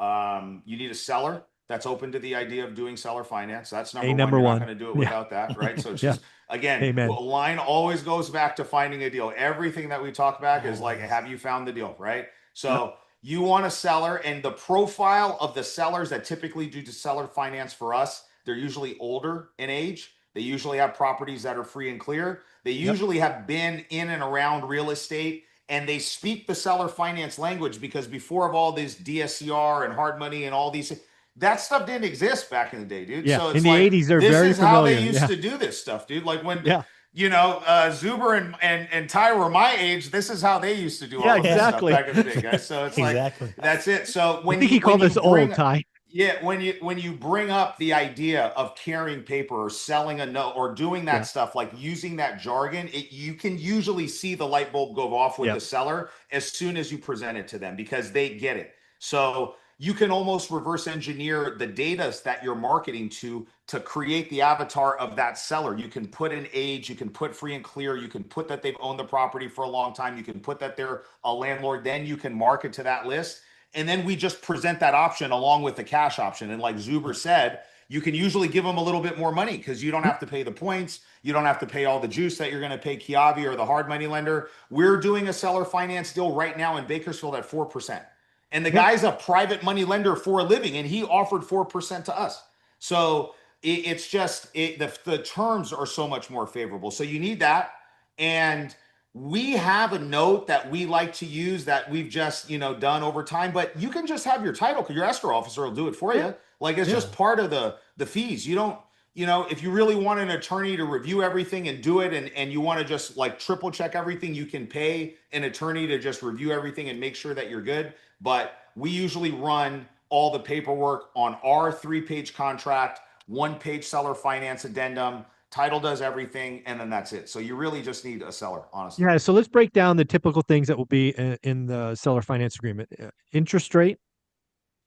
You need a seller that's open to the idea of doing seller finance. That's A number one. number You're not one. going to do it Yeah. without that, right? So it's Yeah. just, again, a Amen. line always goes back to finding a deal. Everything that we talk back is like, Always. have you found the deal, right? So you want a seller, and the profile of the sellers that typically do the seller finance for us, they're usually older in age. They usually have properties that are free and clear. They usually have been in and around real estate, and they speak the seller finance language, because before of all this DSCR and hard money and all these, that stuff didn't exist back in the day, dude. Yeah. So In it's the like, 80s, they're this very is how they familiar. used Yeah. to do this stuff, dude. Like when, Yeah. Zuber and Ty were my age, this is how they used to do Yeah, all of this stuff exactly. back in the day, guys. So it's like, Exactly. that's it. So I when think you, he called when us you bring, old, Ty. yeah, when you bring up the idea of carrying paper or selling a note or doing that Yeah. stuff, like using that jargon, you can usually see the light bulb go off with Yep. the seller as soon as you present it to them, because they get it. So you can almost reverse engineer the data that you're marketing to create the avatar of that seller. You can put an age, you can put free and clear, you can put that they've owned the property for a long time, you can put that they're a landlord, then you can market to that list. And then we just present that option along with the cash option. And like Zuber said, you can usually give them a little bit more money because you don't have to pay the points. You don't have to pay all the juice that you're going to pay Kiavi or the hard money lender. We're doing a seller finance deal right now in Bakersfield at 4%. And the guy's a private money lender for a living, and he offered 4% to us. So it's just, the terms are so much more favorable. So you need that. And we have a note that we like to use that we've just done over time, but you can just have your title, because your escrow officer will do it for you. Like, it's just part of the fees. You don't, if you really want an attorney to review everything and do it, and you want to just like triple check everything, you can pay an attorney to just review everything and make sure that you're good. But we usually run all the paperwork on our 3-page contract, 1-page seller finance addendum. Title does everything, and then that's it. So you really just need a seller, honestly. Yeah. So let's break down the typical things that will be in the seller finance agreement. Interest rate,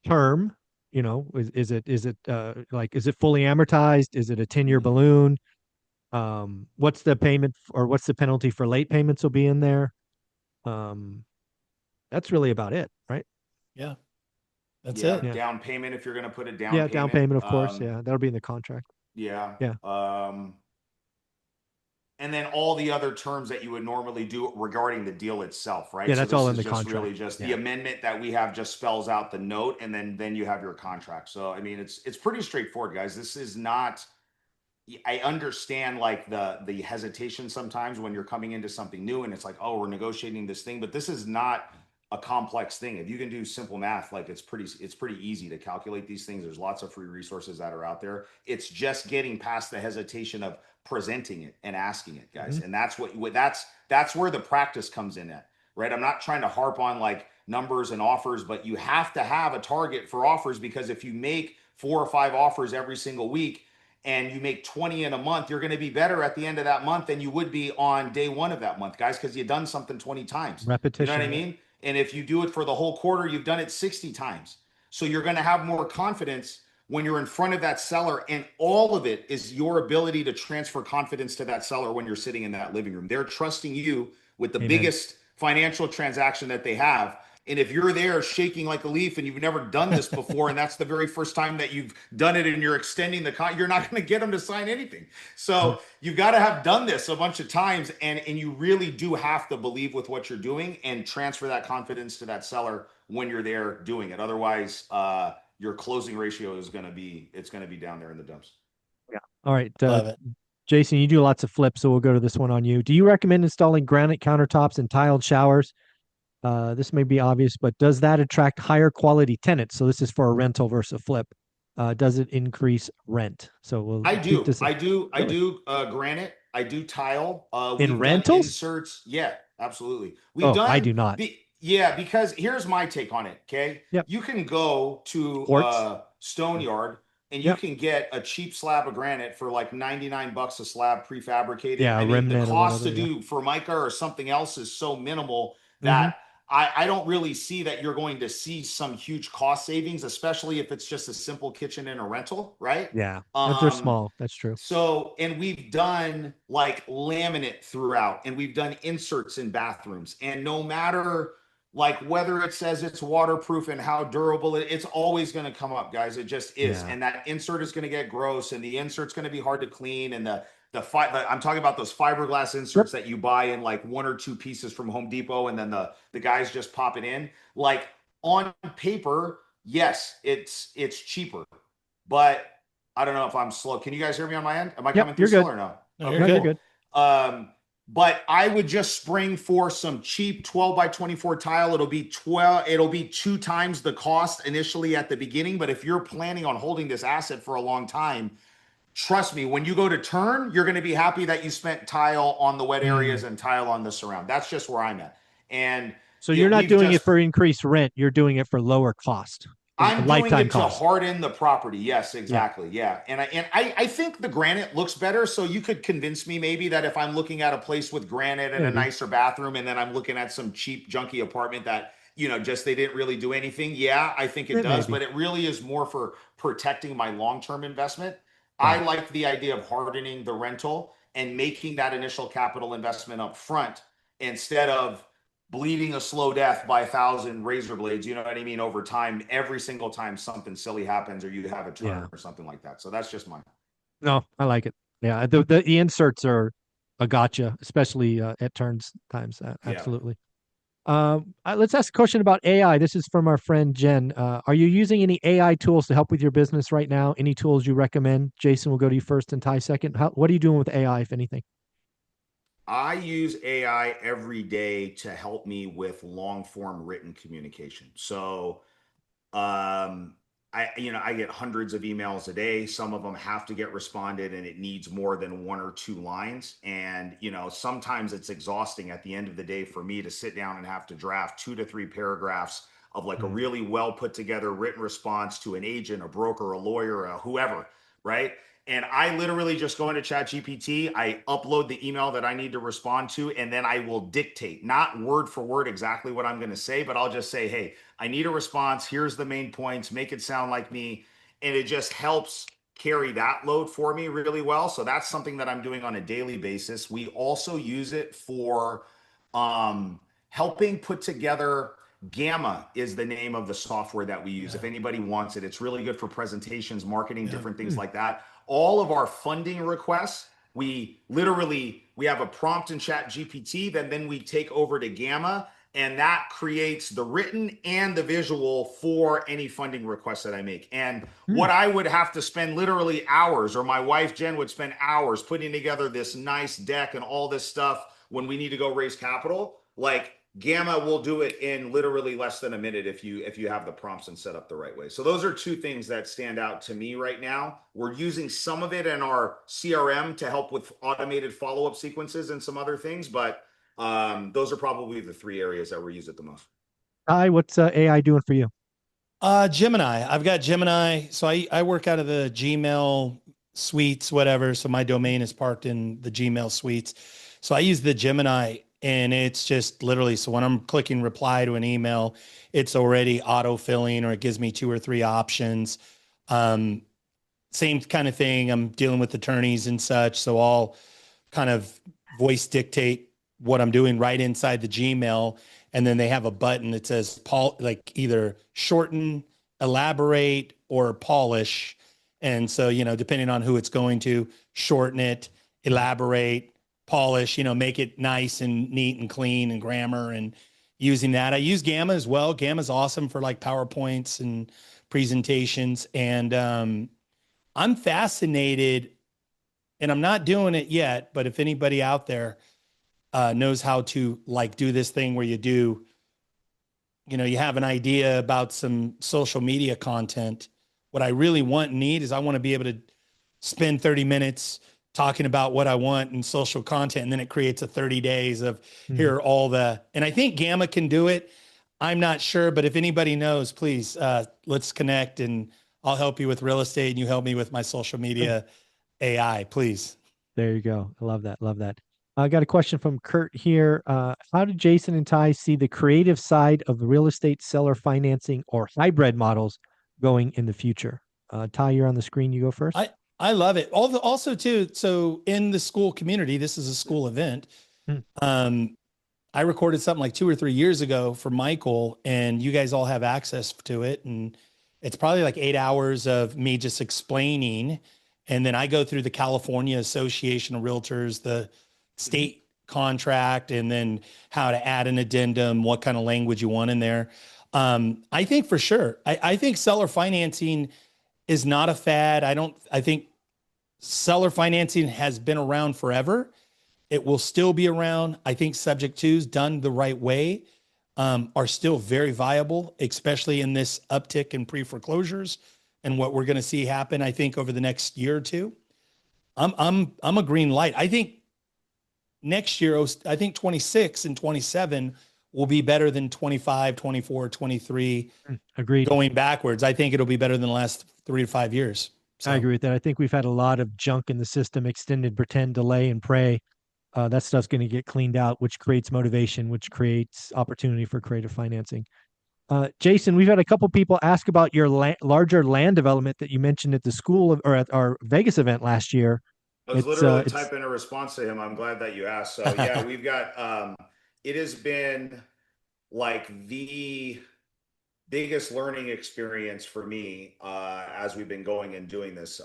term, is it fully amortized? Is it a 10-year balloon? What's the payment or what's the penalty for late payments will be in there? That's really about it, right? Yeah. That's Yeah, it. Yeah. down payment if you're going to put a down Yeah, payment. down payment, of course. Yeah, that'll be in the contract. Yeah. Yeah. And then all the other terms that you would normally do regarding the deal itself, right? Yeah, So that's this all in is the just contract. really just the Yeah. amendment that we have just spells out the note, and then you have your contract. So I mean, it's pretty straightforward, guys. This is not. I understand like the hesitation sometimes when you're coming into something new and it's like, oh, we're negotiating this thing, but this is not a complex thing. If you can do simple math, like it's pretty easy to calculate these things. There's lots of free resources that are out there. It's just getting past the hesitation of presenting it and asking it, guys. Mm-hmm. And that's where the practice comes in at, right? I'm not trying to harp on like numbers and offers, but you have to have a target for offers, because if you make 4 or 5 offers every single week, and you make 20 in a month, you're going to be better at the end of that month than you would be on day 1 of that month, guys, because you've done something 20 times. Repetition. You know what I mean? And if you do it for the whole quarter, you've done it 60 times. So you're going to have more confidence when you're in front of that seller. And all of it is your ability to transfer confidence to that seller when you're sitting in that living room. They're trusting you with the biggest financial transaction that they have. And if you're there shaking like a leaf and you've never done this before, and that's the very first time that you've done it and you're extending you're not going to get them to sign anything. So you've got to have done this a bunch of times, and you really do have to believe with what you're doing and transfer that confidence to that seller when you're there doing it. Otherwise, your closing ratio is going to be down there in the dumps. Yeah. All right. Love it. Jason, you do lots of flips, so we'll go to this one on you. Do you recommend installing granite countertops and tiled showers? This may be obvious, but does that attract higher quality tenants? So this is for a rental versus a flip. Does it increase rent? So I do Really? granite. I do tile. In We've rentals? done inserts. Yeah, absolutely. We've I done do not. yeah, because here's my take on it. Okay. Yep. You can go to Quartz? Stone Yard and you Yep. can get a cheap slab of granite for like 99 bucks a slab prefabricated. Yeah, I mean, the remnant or cost whatever, to yeah. do Formica or something else is so minimal Mhm. that I don't really see that you're going to see some huge cost savings, especially if it's just a simple kitchen and a rental, right? Yeah, if they're small, that's true. So, and we've done like laminate throughout, and we've done inserts in bathrooms, and no matter like whether it says it's waterproof and how durable it's always going to come up, guys. It just is. Yeah. And that insert is going to get gross, and the insert's going to be hard to clean, and I'm talking about those fiberglass inserts that you buy in like 1 or 2 pieces from Home Depot, and then the guys just pop it in. Like on paper, yes, it's cheaper, but I don't know if I'm slow. Can you guys hear me on my end? Am I Yep, coming through you're good. slow or no? No, Okay, you're No, good. you're good. But I would just spring for some cheap 12 by 24 tile. It'll be 2 times the cost initially at the beginning. But if you're planning on holding this asset for a long time, trust me, when you go to turn, you're going to be happy that you spent tile on the wet areas and tile on the surround. That's just where I'm at. And So you're not we've doing it just for increased rent. You're doing it for lower cost, I'm doing lifetime it to cost. harden the property. Yes, Yeah. exactly. Yeah. And I think the granite looks better. So you could convince me maybe that if I'm looking at a place with granite and a Maybe. nicer bathroom, and then I'm looking at some cheap, junky apartment that, just they didn't really do anything. Yeah, I think it does, Maybe. but it really is more for protecting my long-term investment. I Right. like the idea of hardening the rental and making that initial capital investment up front instead of bleeding a slow death by 1,000 razor blades, you know what I mean, over time, every single time something silly happens or you have a Yeah. turn or something like that. So that's just mine. No, I like it. Yeah. The inserts are a gotcha, especially at turns times. Yeah. Absolutely. Let's ask a question about AI. This is from our friend Jen. Are you using any AI tools to help with your business right now? Any tools you recommend? Jason, will go to you first and Ty second. What are you doing with AI, if anything? I use AI every day to help me with long form written communication. So Um, I get hundreds of emails a day. Some of them have to get responded and it needs more than 1 or 2 lines. And, sometimes it's exhausting at the end of the day for me to sit down and have to draft 2 to 3 paragraphs of like a Mm. really well put together written response to an agent, a broker, a lawyer, whoever, right? And I literally just go into Chat GPT, I upload the email that I need to respond to, and then I will dictate, not word for word exactly what I'm going to say, but I'll just say, hey, I need a response. Here's the main points. Make it sound like me. And it just helps carry that load for me really well. So that's something that I'm doing on a daily basis. We also use it for helping put together. Gamma is the name of the software that we use. Yeah. If anybody wants it, it's really good for presentations, marketing, Yeah. different things like that. All of our funding requests, we have a prompt in Chat GPT, then we take over to Gamma, and that creates the written and the visual for any funding requests that I make. And what I would have to spend literally hours, or my wife Jen would spend hours putting together this nice deck and all this stuff when we need to go raise capital, like Gamma will do it in literally less than a minute if you have the prompts and set up the right way. So those are 2 things that stand out to me right now. We're using some of it in our CRM to help with automated follow-up sequences and some other things, but those are probably the 3 areas that we use it the most. Ty, what's AI doing for you? Gemini. I've got Gemini. So I work out of the Gmail suites, whatever. So my domain is parked in the Gmail suites. So I use the Gemini, and it's just literally, so when I'm clicking reply to an email, it's already auto-filling, or it gives me 2 or 3 options. Same kind of thing. I'm dealing with attorneys and such. So I'll kind of voice dictate what I'm doing right inside the Gmail. And then they have a button that says like either shorten, elaborate, or polish. And so, depending on who it's going to, shorten it, elaborate, polish, make it nice and neat and clean and grammar, and using that. I use Gamma as well. Gamma's awesome for like PowerPoints and presentations. And I'm fascinated, and I'm not doing it yet, but if anybody out there knows how to like do this thing where you have an idea about some social media content. What I really want and need is I want to be able to spend 30 minutes talking about what I want in social content. And then it creates a 30 days of here are all and I think Gamma can do it. I'm not sure, but if anybody knows, please, let's connect, and I'll help you with real estate and you help me with my social media AI, please. There you go. I love that. Love that. I got a question from Kurt here. How do Jason and Ty see the creative side of the real estate seller financing or hybrid models going in the future? Ty, you're on the screen. You go first. I love it. Also too, so in the school community, this is a school event. I recorded something like 2 or 3 years ago for Michael, and you guys all have access to it. And it's probably like 8 hours of me just explaining And then I go through the California Association of Realtors, the state contract, and then how to add an addendum, what kind of language you want in there. I think for sure, I think seller financing is not a fad. I think seller financing has been around forever. It will still be around. I think subject twos done the right way are still very viable, especially in this uptick in pre-foreclosures and what we're going to see happen, I think, over the next year or two. I'm a green light. I think next year, I think 26 and 27 will be better than 25, 24, 23. Agreed. Going backwards, I think it'll be better than the last 3 to 5 years. So. I agree with that. I think we've had a lot of junk in the system, extended, pretend, delay, and pray. That stuff's going to get cleaned out, which creates motivation, which creates opportunity for creative financing. Jason, we've had a couple people ask about your larger land development that you mentioned at the school or at our Vegas event last year. I was literally typing a response to him. I'm glad that you asked. So yeah, we've got, it has been like the biggest learning experience for me as we've been going and doing this.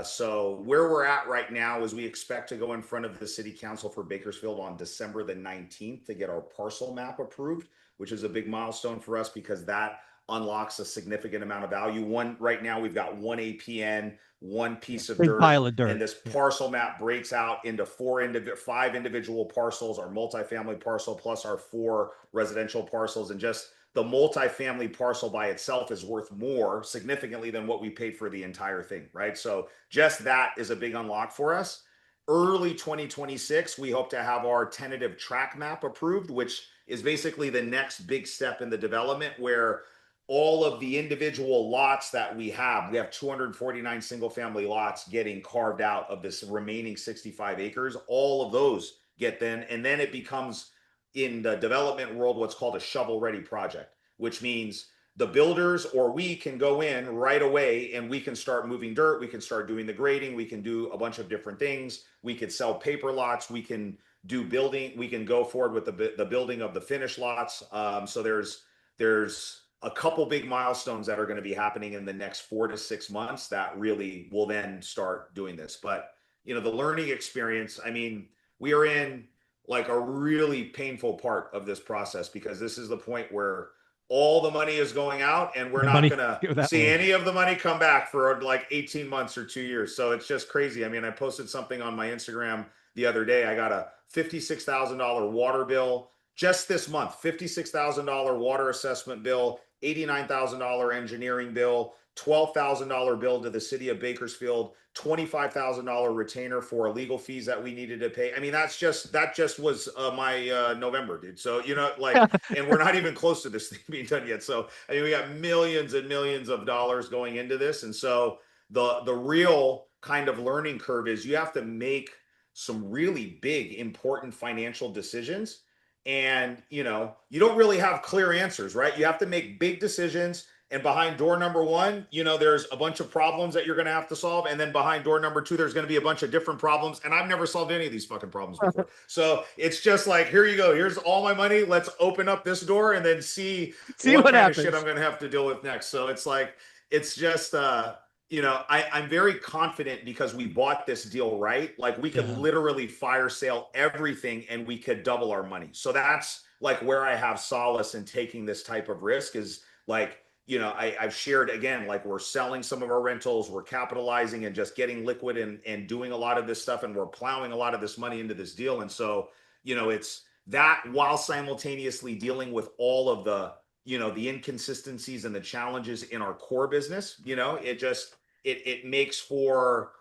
So where we're at right now is we expect to go in front of the city council for Bakersfield on December the 19th to get our parcel map approved, which is a big milestone for us because that unlocks a significant amount of value. Right now we've got one APN, one piece of dirt, pile of dirt, and this parcel map breaks out into five individual parcels, our multifamily parcel plus our 4 residential parcels, and just the multifamily parcel by itself is worth more significantly than what we paid for the entire thing, right? So just that is a big unlock for us. Early 2026, we hope to have our tentative track map approved, which is basically the next big step in the development where all of the individual lots that we have 249 single family lots getting carved out of this remaining 65 acres. All of those get then, and then it becomes in the development world what's called a shovel ready project, which means the builders or we can go in right away and we can start moving dirt, we can start doing the grading, we can do a bunch of different things, we could sell paper lots, we can do building, we can go forward with the building of the finished lots. So there's a couple big milestones that are going to be happening in the next 4 to 6 months that really will then start doing this. But the learning experience, I mean, we are in like a really painful part of this process because this is the point where all the money is going out and we're not going to see any of the money come back for like 18 months or 2 years. So it's just crazy. I mean, I posted something on my Instagram the other day. I got a $56,000 water bill just this month, $56,000 water assessment bill, $89,000 engineering bill, $12,000 bill to the city of Bakersfield, $25,000 retainer for legal fees that we needed to pay. I mean, that just was my November, dude. So, and we're not even close to this thing being done yet. So, I mean, we got millions and millions of dollars going into this. And so the real kind of learning curve is you have to make some really big, important financial decisions. And, you don't really have clear answers, right? You have to make big decisions. And behind door number 1, there's a bunch of problems that you're going to have to solve. And then behind door number 2, there's going to be a bunch of different problems. And I've never solved any of these fucking problems before. So it's just like, here you go. Here's all my money. Let's open up this door and then see what kind of shit I'm going to have to deal with next. So it's like, it's just, I'm very confident because we bought this deal right. Like we could literally fire sale everything and we could double our money. So that's like where I have solace in taking this type of risk is like, I've shared again, like we're selling some of our rentals, we're capitalizing and just getting liquid and doing a lot of this stuff. And we're plowing a lot of this money into this deal. And so, it's that while simultaneously dealing with all of the, the inconsistencies and the challenges in our core business, it makes for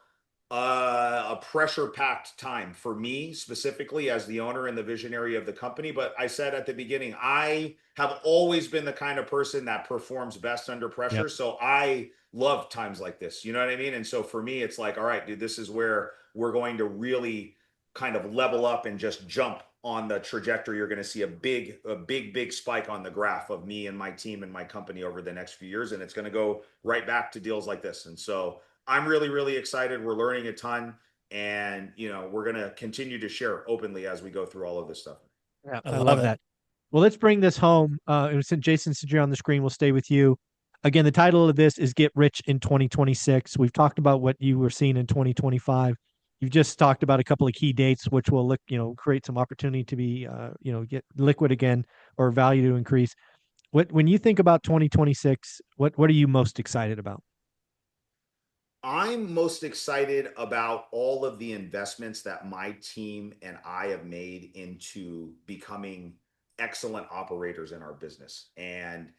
a pressure-packed time for me specifically as the owner and the visionary of the company. But I said at the beginning, I have always been the kind of person that performs best under pressure. Yep. So I love times like this. You know what I mean? And so for me, it's like, all right, dude, this is where we're going to really kind of level up and just jump on the trajectory. You're going to see a big spike on the graph of me and my team and my company over the next few years. And it's going to go right back to deals like this. And so I'm really, really excited. We're learning a ton and, we're going to continue to share openly as we go through all of this stuff. Yeah, I love that. Well, let's bring this home. Since Jason, since you're on the screen, we'll stay with you. again, the title of this is Get Rich in 2026. We've talked about what you were seeing in 2025. You've just talked about a couple of key dates, which will look, create some opportunity to be, get liquid again or value to increase. When you think about 2026, what are you most excited about? I'm most excited about all of the investments that my team and I have made into becoming excellent operators in our business. And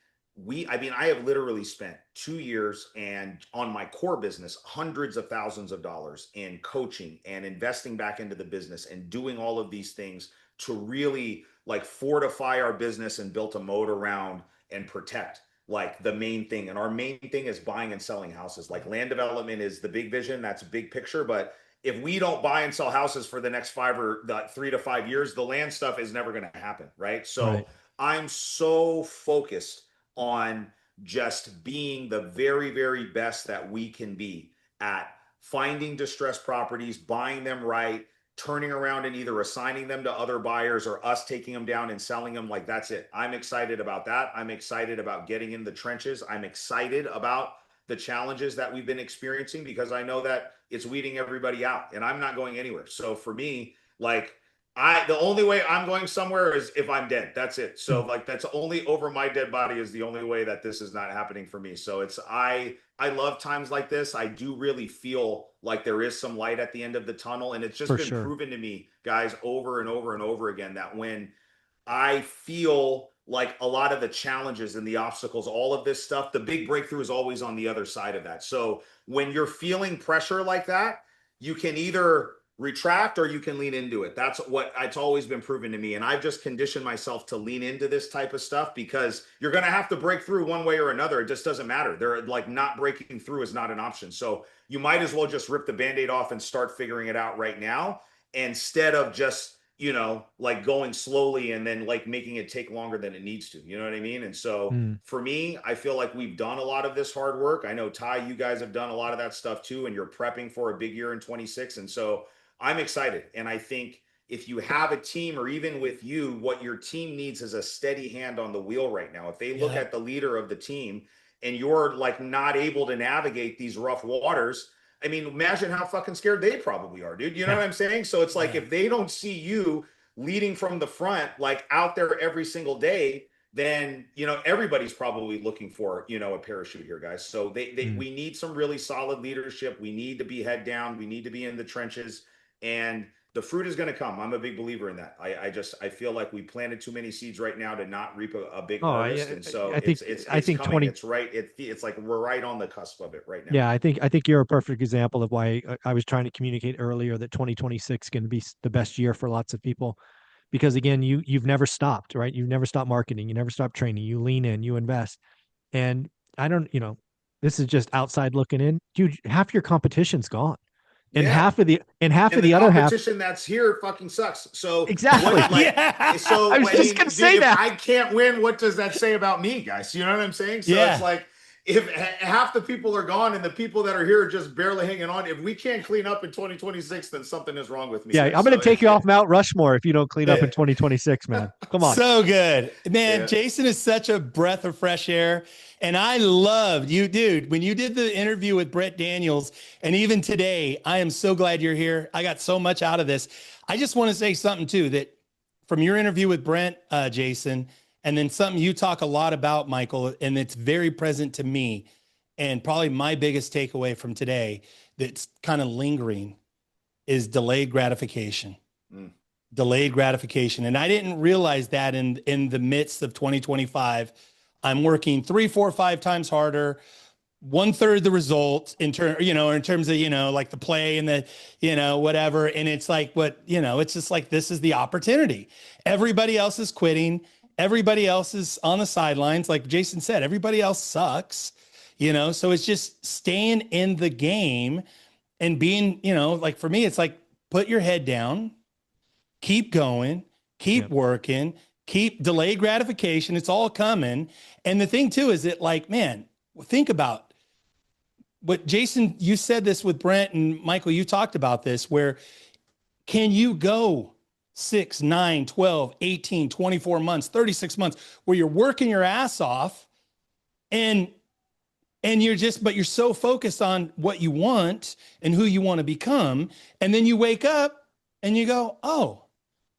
I have literally spent 2 years and on my core business, hundreds of thousands of dollars in coaching and investing back into the business and doing all of these things to really like fortify our business and build a moat around and protect like the main thing. And our main thing is buying and selling houses. Like land development is the big vision, that's a big picture. But if we don't buy and sell houses for the next 3 to 5 years, the land stuff is never going to happen. Right. So Right. I'm so focused on just being the very, very best that we can be at finding distressed properties, buying them right, turning around and either assigning them to other buyers or us taking them down and selling them. Like that's it. I'm excited about that. I'm excited about getting in the trenches. I'm excited about the challenges that we've been experiencing because I know that it's weeding everybody out and I'm not going anywhere. So for me, like the only way I'm going somewhere is if I'm dead. That's it. So like that's only over my dead body is the only way that this is not happening for me. So I love times like this. I do really feel like there is some light at the end of the tunnel. And it's just For been sure. proven to me, guys, over and over and over again that when I feel like a lot of the challenges and the obstacles, all of this stuff, the big breakthrough is always on the other side of that. So when you're feeling pressure like that, you can either retract or you can lean into it. That's what it's always been proven to me. And I've just conditioned myself to lean into this type of stuff because you're going to have to break through one way or another. It just doesn't matter. They're like not breaking through is not an option. So you might as well just rip the Band-Aid off and start figuring it out right now instead of just like going slowly and then like making it take longer than it needs to. You know what I mean? And so for me, I feel like we've done a lot of this hard work. I know, Ty, you guys have done a lot of that stuff too, and you're prepping for a big year in 26. And so I'm excited. And I think if you have a team or even with you, what your team needs is a steady hand on the wheel right now. If they look at the leader of the team and you're like not able to navigate these rough waters, I mean, imagine how fucking scared they probably are, dude. You know what I'm saying? So it's like if they don't see you leading from the front, like out there every single day, then everybody's probably looking for a parachute here, guys. So we need some really solid leadership. We need to be head down. We need to be in the trenches, and the fruit is going to come. I'm a big believer in that. I feel like we planted too many seeds right now to not reap a big harvest, and so it's coming. 20, it's right. It's like we're right on the cusp of it right now. Yeah, I think you're a perfect example of why I was trying to communicate earlier that 2026 is going to be the best year for lots of people, because again, you've never stopped, right? You've never stopped marketing, you never stopped training, you lean in, you invest, and I don't, this is just outside looking in, dude. Half your competition's gone, and half of the other half competition that's here fucking sucks. So exactly. So I was just gonna say if that I can't win, what does that say about me, guys? You know what I'm saying? So it's like if half the people are gone and the people that are here are just barely hanging on, if we can't clean up in 2026, then something is wrong with me. Yeah, I'm going to take you off Mount Rushmore if you don't clean up in 2026, man. Come on. So good, man. Jason is such a breath of fresh air. And I loved you, dude. When you did the interview with Brett Daniels, and even today, I am so glad you're here. I got so much out of this. I just want to say something too, that from your interview with Brent, Jason, and then something you talk a lot about, Michael, and it's very present to me, and probably my biggest takeaway from today that's kind of lingering is delayed gratification. Delayed gratification. And I didn't realize that in the midst of 2025, I'm working 3, 4, 5 times harder, 1/3 the results in terms of, like the play and the, whatever. And it's like, it's just like, this is the opportunity. Everybody else is quitting. Everybody else is on the sidelines. Like Jason said, everybody else sucks, so it's just staying in the game and being, like for me, it's like, put your head down, keep going, keep working, keep delayed gratification. It's all coming. And the thing too, is that like, man, think about what Jason, you said this with Brent, and Michael, you talked about this, where can you go 6, 9, 12, 18, 24 months, 36 months, where you're working your ass off and And but you're so focused on what you want and who you want to become. And then you wake up and you go, oh,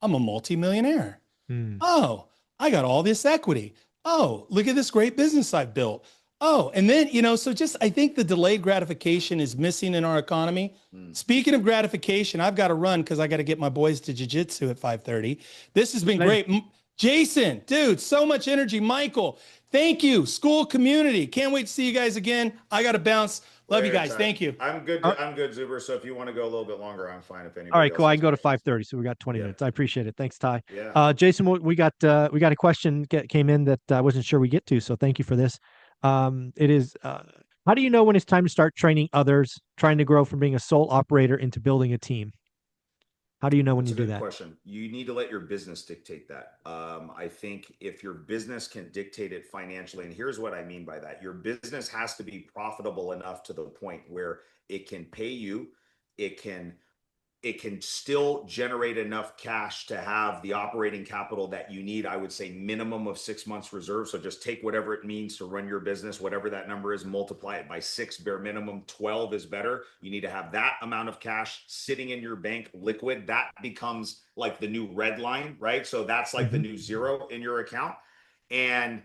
I'm a multimillionaire. Mm. Oh, I got all this equity. Oh, look at this great business I've built. Oh, and then, so just I think the delayed gratification is missing in our economy. Speaking of gratification, I've got to run because I got to get my boys to jiu-jitsu at 5:30. This has been great. Jason, dude, so much energy. Michael, thank you. School community. Can't wait to see you guys again. I got to bounce. Love you guys. Thank you. I'm good. Uh, I'm good, Zuber. So if you want to go a little bit longer, I'm fine. If All anybody right, else cool. I has can go to questions. 5:30, so we got 20 Yeah. minutes. I appreciate it. Thanks, Ty. Yeah. Jason, we got a question came in that I wasn't sure we get to, so thank you for this. It is how do you know when it's time to start training others, trying to grow from being a sole operator into building a team? How do you know when That's you a do good that? question. You need to let your business dictate that. I think if your business can dictate it financially, and here's what I mean by that, your business has to be profitable enough to the point where it can pay you, it can it can still generate enough cash to have the operating capital that you need. I would say minimum of 6 months reserve. So just take whatever it means to run your business, whatever that number is, multiply it by 6, bare minimum. 12 is better. You need to have that amount of cash sitting in your bank liquid. That becomes like the new red line, right? So that's like the Mhm. new zero in your account. And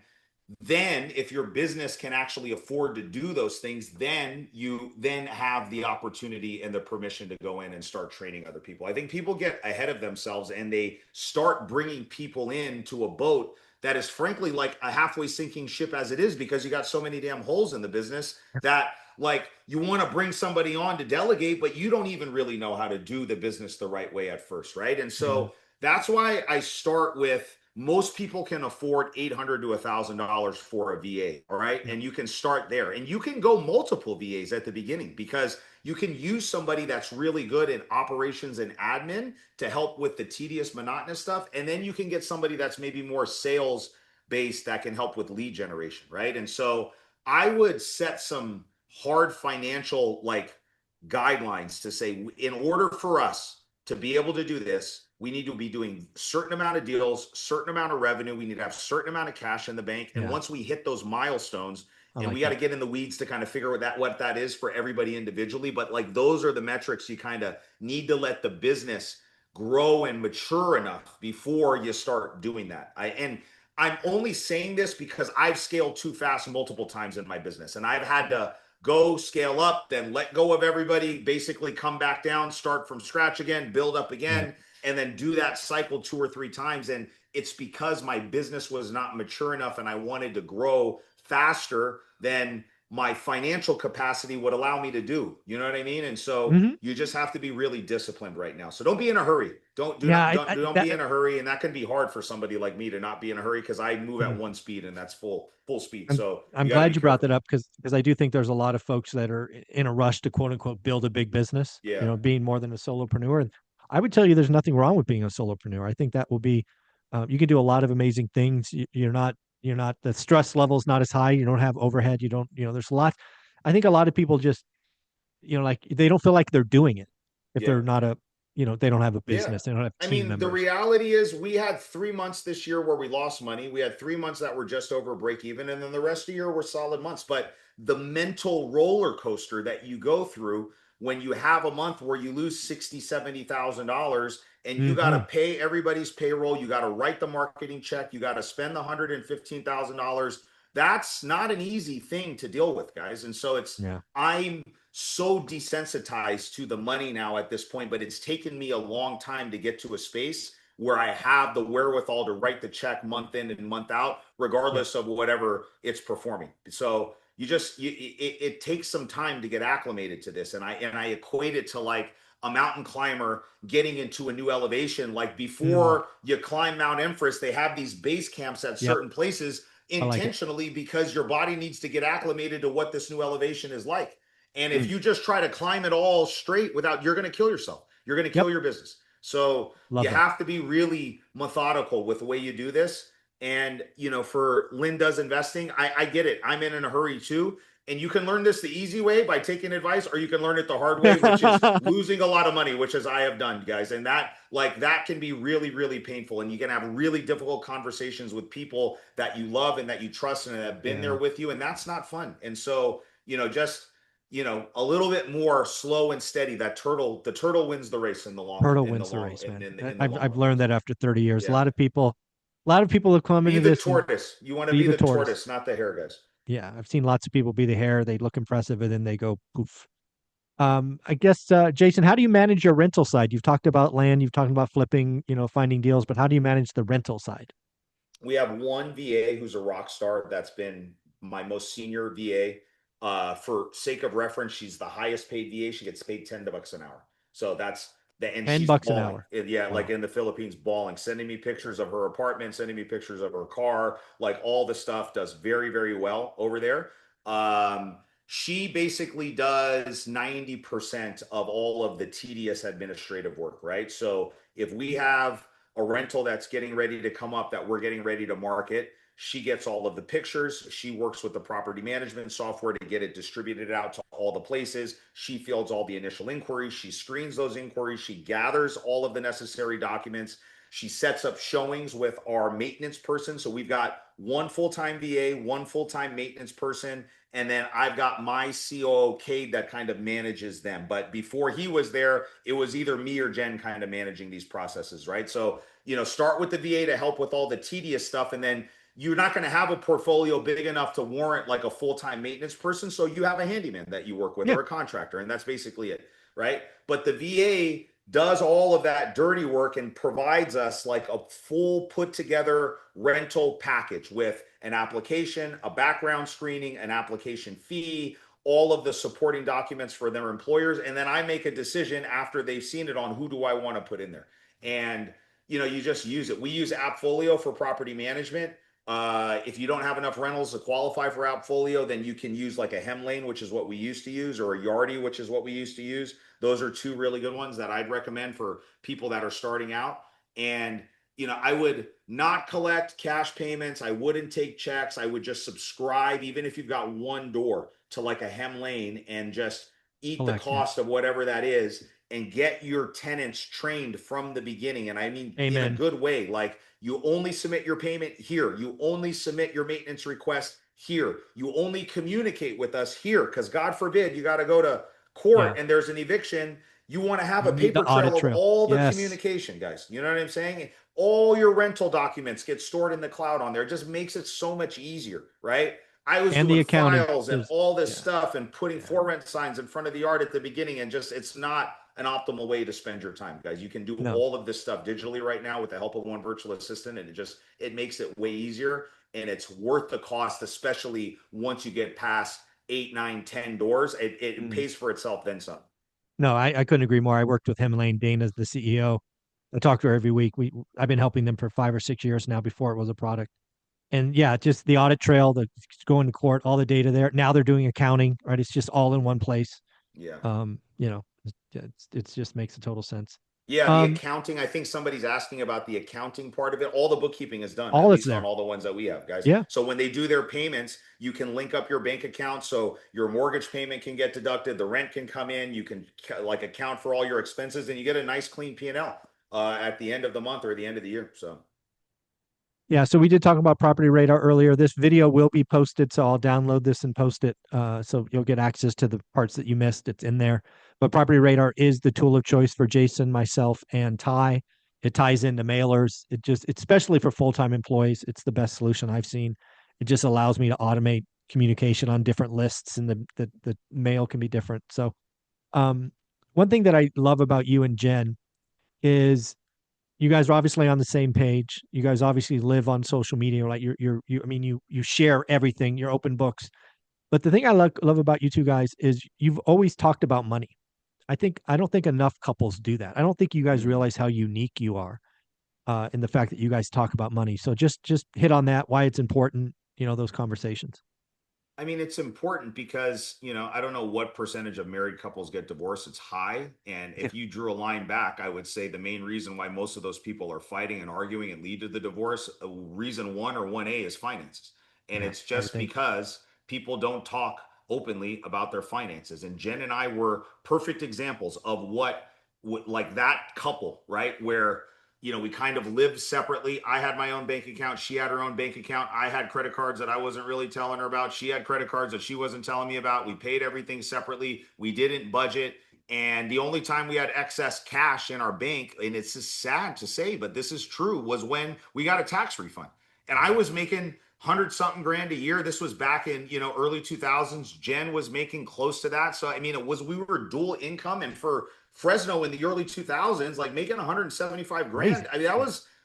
then if your business can actually afford to do those things, then you then have the opportunity and the permission to go in and start training other people. I think people get ahead of themselves and they start bringing people into a boat that is frankly like a halfway sinking ship as it is, because you got so many damn holes in the business that like you want to bring somebody on to delegate, but you don't even really know how to do the business the right way at first, right? And Mhm. so that's why I start with most people can afford $800 to $1,000 for a VA. All right. Yep. And you can start there and you can go multiple VAs at the beginning, because you can use somebody that's really good in operations and admin to help with the tedious, monotonous stuff. And then you can get somebody that's maybe more sales based that can help with lead generation. Right. And so I would set some hard financial guidelines to say, in order for us to be able to do this, we need to be doing certain amount of deals, certain amount of revenue. We need to have certain amount of cash in the bank. And Yeah, once we hit those milestones, I and like we got to that. get in the weeds to kind of figure out what that is for everybody individually. But like those are the metrics you kind of need to let the business grow and mature enough before you start doing that. I'm only saying this because I've scaled too fast multiple times in my business, and I've had to go scale up, then let go of everybody, basically come back down, start from scratch again, build up Yeah. again, and then do that cycle 2 or 3 times. And it's because my business was not mature enough and I wanted to grow faster than my financial capacity would allow me to do. You know what I mean? And so Hmm. you just have to be really disciplined right now. So don't be in a hurry. Don't do Yeah, not don't be that in a hurry. And that can be hard for somebody like me to not be in a hurry, because I move at mhm. one speed and that's full speed. I'm So I'm you got to be glad you brought that careful. up because I do think there's a lot of folks that are in a rush to quote unquote build a big business, Yeah. being more than a solopreneur. And I would tell you there's nothing wrong with being a solopreneur. I think that will be you can do a lot of amazing things. You're not the stress level's not as high. You don't have overhead. You don't, there's a lot. I think a lot of people just, like they don't feel like they're doing it if Yeah. they're not they don't have a Yeah. business. They don't have I team mean, the members. reality is we had 3 months this year where we lost money. We had 3 months that were just over break even. And then the rest of the year were solid months. But the mental roller coaster that you go through when you have a month where you lose 60, $70,000 and you got to Hmm. pay everybody's payroll, you got to write the marketing check, you got to spend the $115,000. That's not an easy thing to deal with, guys. And so Yeah. I'm so desensitized to the money now at this point, but it's taken me a long time to get to a space where I have the wherewithal to write the check month in and month out, Yep. regardless of whatever it's performing. So it takes some time to get acclimated to this, and I equate it to like a mountain climber getting into a new elevation. Like Mm. before you climb Mount Everest, they have these base camps at Yep. certain places I like it. intentionally because your body needs to get acclimated to what this new elevation is like. And if Mm. you just try to climb it all straight without, you're going to kill yourself. You're going to Yep. kill your business. So you Love that. have to be really methodical with the way you do this. And, for Lynn does investing, I get it. I'm in a hurry too. And you can learn this the easy way by taking advice, or you can learn it the hard way, which is losing a lot of money, which is I have done, guys. And that can be really, really painful. And you can have really difficult conversations with people that you love and that you trust and that have been there Yeah. with you. And that's not fun. And so just a little bit more slow and steady. The turtle wins the race in the long Turtle in the wins the long race, man. in the I've long I've run, learned guys. that after 30 years. Yeah. A lot of people have come Be into the this and tortoise. You want to be be the the tortoise. tortoise, not the hare, guys. Yeah, I've seen lots of people be the hare. They look impressive and then they go poof. I guess, Jason, how do you manage your rental side? You've talked about land, you've talked about flipping, finding deals, but how do you manage the rental side? We have one VA who's a rock star. That's been my most senior VA. For sake of reference, she's the highest paid VA. She gets paid $10 an hour. So that's and 10 she's bucks an balling. hour. Yeah, like Wow. in the Philippines, balling, sending me pictures of her apartment, sending me pictures of her car, like all the stuff. Does very, very well over there. She basically does 90% of all of the tedious administrative work, right? So if we have a rental that's getting ready to come up that we're getting ready to market, she gets all of the pictures. She works with the property management software to get it distributed out to all the places. She fields all the initial inquiries. She screens those inquiries. She gathers all of the necessary documents. She sets up showings with our maintenance person. So we've got one full-time VA, one full-time maintenance person, and then I've got my COO Cade that kind of manages them. But before he was there, it was either me or Jen kind of managing these processes, right? So start with the VA to help with all the tedious stuff, and then you're not going to have a portfolio big enough to warrant like a full-time maintenance person, so you have a handyman that you work with Yeah. or a contractor, and that's basically it, right? But the VA does all of that dirty work and provides us like a full put together rental package with an application, a background screening, an application fee, all of the supporting documents for their employers, and then I make a decision after they've seen it on who do I want to put in there. And you just use it. We use Appfolio for property management. If you don't have enough rentals to qualify for Appfolio, then you can use like a Hemlane, which is what we used to use, or a Yardi, which is what we used to use. Those are two really good ones that I'd recommend for people that are starting out. And I would not collect cash payments. I wouldn't take checks. I would just subscribe, even if you've got one door, to like a Hemlane and just eat the Collect, yeah. cost of whatever that is and get your tenants trained from the beginning. And I mean, in a Amen. good way, like you only submit your payment here. You only submit your maintenance request here. You only communicate with us here. Because God forbid you got to go to Yeah. court and there's an eviction. You want to have You a need the paper audit trail of trail. all the Yes. communication, guys. You know what I'm saying? All your rental documents get stored in the cloud on there. It just makes it so much easier, right? I was And the doing accounting. files and There's, all this yeah. stuff and putting Yeah. for rent signs in front of the yard at the beginning, and just it's not an optimal way to spend your time, guys. You can do No. all of this stuff digitally right now with the help of one virtual assistant, and it makes it way easier, and it's worth the cost, especially once you get past 8, 9, 10 doors. It Mm. pays for itself then some. No, I couldn't agree more. I worked with him, Elaine Dana's the CEO. I talk to her every week. I've been helping them for 5 or 6 years now before it was a product. And yeah, just the audit trail, the going to court, all the data there. Now they're doing accounting, right? It's just all in one place. Yeah. It's just makes a total sense. Yeah, the Um, accounting, I think somebody's asking about the accounting part of it. All the bookkeeping is done, at all is least on there. all the ones that we have, guys. Yeah. So when they do their payments, you can link up your bank account so your mortgage payment can get deducted, the rent can come in, you can like account for all your expenses, and you get a nice clean P&L at the end of the month or the end of the year. So Yeah, so we did talk about Property Radar earlier. This video will be posted, so I'll download this and post it, so you'll get access to the parts that you missed. It's in there. But Property Radar is the tool of choice for Jason, myself, and Ty. It ties into mailers. It's especially for full-time employees, it's the best solution I've seen. It just allows me to automate communication on different lists, and the mail can be different. So, um, one thing that I love about you and Jen is you guys are obviously on the same page. You guys obviously live on social media. Like I mean, you share everything. You're open books. But the thing I love about you two guys is you've always talked about money. I don't think enough couples do that. I don't think you guys mhm. realize how unique you are, in the fact that you guys talk about money. So just hit on that, why it's important, those conversations. I mean, it's important because, I don't know what percentage of married couples get divorced. It's high. And Yeah, if you drew a line back, I would say the main reason why most of those people are fighting and arguing and lead to the divorce, reason one or 1A is finances. And yeah, it's I would just think. because people don't talk openly about their finances. And Jen and I were perfect examples of what like that couple, right? Where we kind of lived separately. I had my own bank account. She had her own bank account. I had credit cards that I wasn't really telling her about. She had credit cards that she wasn't telling me about. We paid everything separately. We didn't budget. And the only time we had excess cash in our bank, and it's just sad to say, but this is true, was when we got a tax refund. And I was making hundred something grand a year. This was back in, early 2000s. Jen was making close to that. So, I mean, we were dual income. And for Fresno in the early 2000s, like making 175 Crazy. grand, I mean,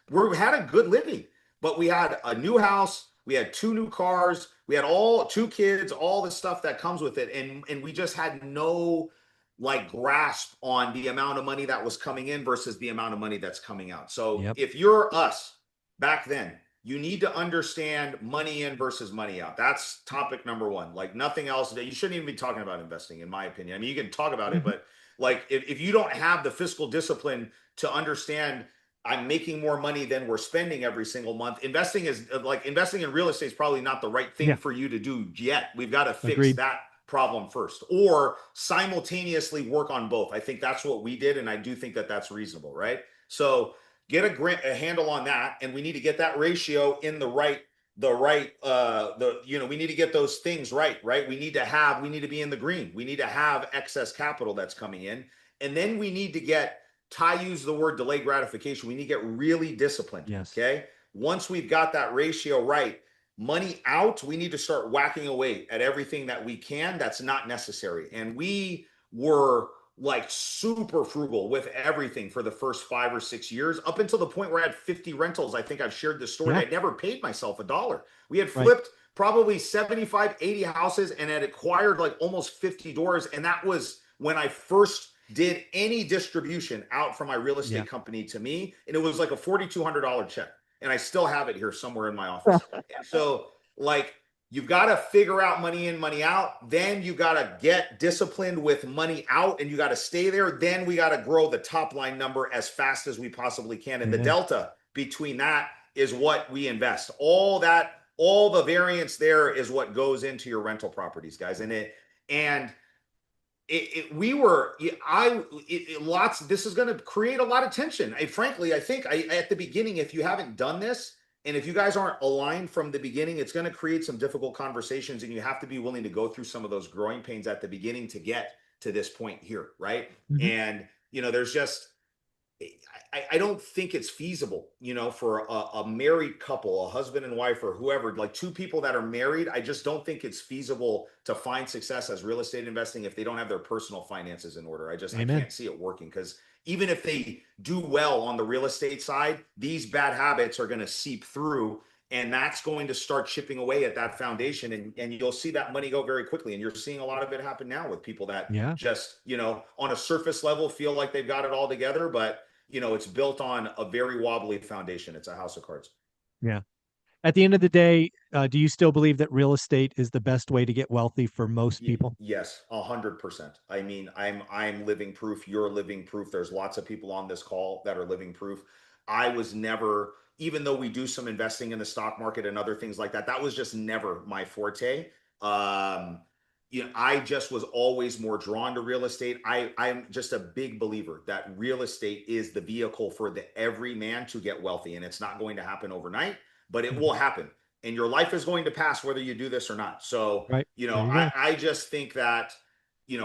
we had a good living, but we had a new house. We had two new cars. We had two kids, all the stuff that comes with it. And we just had no like grasp on the amount of money that was coming in versus the amount of money that's coming out. So Yep. if you're us back then, you need to understand money in versus money out. That's topic number one. Like nothing else. You shouldn't even be talking about investing, in my opinion. I mean, you can talk about it, but like if you don't have the fiscal discipline to understand I'm making more money than we're spending every single month, investing in real estate is probably not the right thing for you to do yet. We've got to fix Agreed. that problem first, or simultaneously work on both. I think that's what we did, and I do think that that's reasonable, right? So get a handle on that, and we need to get that ratio in we need to get those things right. We need to be in the green. We need to have excess capital that's coming in, and then we need to get, Ty used the word delay gratification, we need to get really disciplined. Yes. Okay, once we've got that ratio right, money out, we need to start whacking away at everything that we can that's not necessary. And we were like super frugal with everything for the first 5 or 6 years, up until the point where I had 50 rentals. I think I've shared this story. I never paid myself $1. We had flipped probably 75, 80 houses and had acquired like almost 50 doors. And that was when I first did any distribution out from my real estate company to me. And it was like a $4,200 check. And I still have it here somewhere in my office. And so like, you've got to figure out money in, money out. Then you got to get disciplined with money out, and you got to stay there. Then we got to grow the top line number as fast as we possibly can. And the delta between that is what we invest. All the variance there is what goes into your rental properties, guys. This is going to create a lot of tension. Frankly, I think at the beginning, if you haven't done this, and if you guys aren't aligned from the beginning, it's going to create some difficult conversations, and you have to be willing to go through some of those growing pains at the beginning to get to this point here, right? And, there's just, I don't think it's feasible, for a married couple, a husband and wife or whoever, like two people that are married. I just don't think it's feasible to find success as real estate investing if they don't have their personal finances in order. I can't see it working, because even if they do well on the real estate side, these bad habits are going to seep through, and that's going to start chipping away at that foundation. And you'll see that money go very quickly. And you're seeing a lot of it happen now with people that just, on a surface level feel like they've got it all together, but it's built on a very wobbly foundation. It's a house of cards. Yeah. At the end of the day, do you still believe that real estate is the best way to get wealthy for most people? Yes, 100%. I mean, I'm living proof. You're living proof. There's lots of people on this call that are living proof. I was never, even though we do some investing in the stock market and other things like that, that was just never my forte. I just was always more drawn to real estate. I'm just a big believer that real estate is the vehicle for the everyman to get wealthy, and it's not going to happen overnight, but it will happen. And your life is going to pass whether you do this or not. So, I just think that,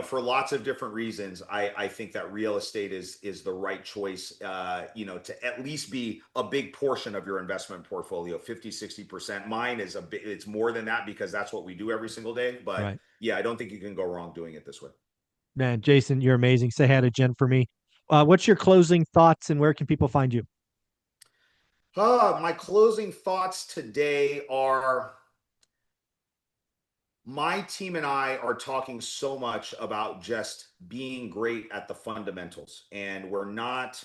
for lots of different reasons, I think that real estate is the right choice, to at least be a big portion of your investment portfolio, 50, 60%. Mine is it's more than that, because that's what we do every single day. But I don't think you can go wrong doing it this way. Man, Jason, you're amazing. Say hi to Jen for me. What's your closing thoughts, and where can people find you? My closing thoughts today are, my team and I are talking so much about just being great at the fundamentals, and we're not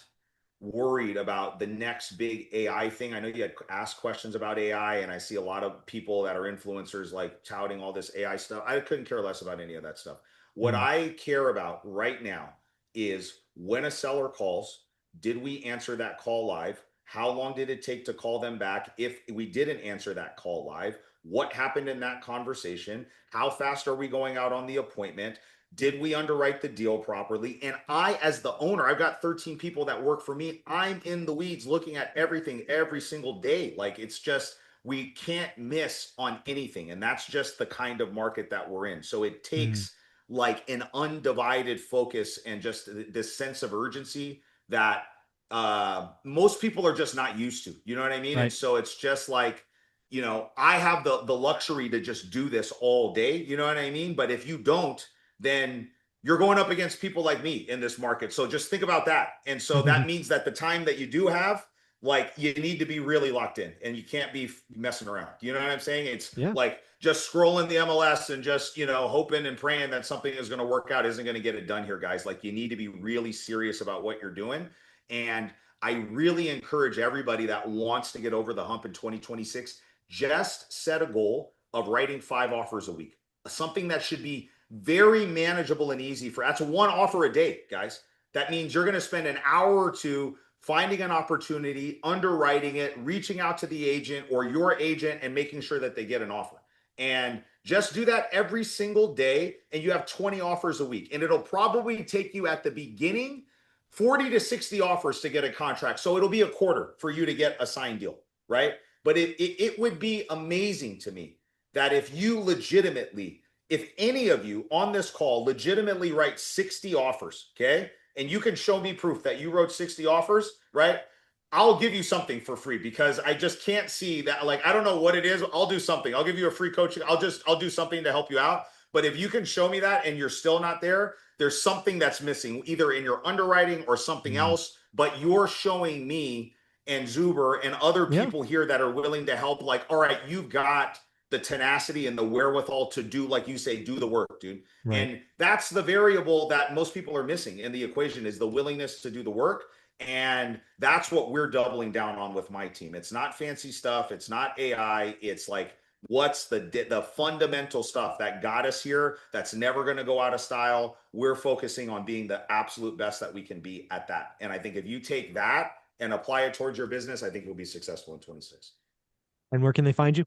worried about the next big AI thing. I know you had asked questions about AI, and I see a lot of people that are influencers like touting all this AI stuff. I couldn't care less about any of that stuff. What I care about right now is, when a seller calls, did we answer that call live? How long did it take to call them back? If we didn't answer that call live, what happened in that conversation? How fast are we going out on the appointment? Did we underwrite the deal properly? And I, as the owner, I've got 13 people that work for me. I'm in the weeds looking at everything every single day. Like, it's just, we can't miss on anything. And that's just the kind of market that we're in. So it Mm, takes like an undivided focus and just this sense of urgency that most people are just not used to. You know what I mean? And right. so it's just like, I have the luxury to just do this all day. You know what I mean? But if you don't, then you're going up against people like me in this market. So just think about that. And so that means that the time that you do have, like, you need to be really locked in and you can't be messing around. You know what I'm saying? It's Yeah. like just scrolling the MLS and just, hoping and praying that something is going to work out isn't going to get it done here, guys. Like, you need to be really serious about what you're doing. And I really encourage everybody that wants to get over the hump in 2026, just set a goal of writing 5 offers a week, something that should be very manageable and easy for. That's 1 offer a day, guys. That means you're going to spend an hour or two finding an opportunity, underwriting it, reaching out to the agent or your agent and making sure that they get an offer. And just do that every single day and you have 20 offers a week. And it'll probably take you at the beginning 40 to 60 offers to get a contract. So it'll be a quarter for you to get a signed deal, right? But it would be amazing to me that if any of you on this call legitimately write 60 offers, okay, and you can show me proof that you wrote 60 offers, right? I'll give you something for free because I just can't see that. Like, I don't know what it is. I'll do something. I'll give you a free coaching. I'll do something to help you out. But if you can show me that and you're still not there, there's something that's missing either in your underwriting or something Mm, else. But you're showing me and Zuber and other yeah. people here that are willing to help. Like, all right, you've got the tenacity and the wherewithal to do, like you say, do the work, dude. Right. And that's the variable that most people are missing in the equation, is the willingness to do the work. And that's what we're doubling down on with my team. It's not fancy stuff. It's not AI. It's like, what's the fundamental stuff that got us here, that's never going to go out of style. We're focusing on being the absolute best that we can be at that. And I think if you take that and apply it towards your business, I think you'll be successful in 26. And where can they find you?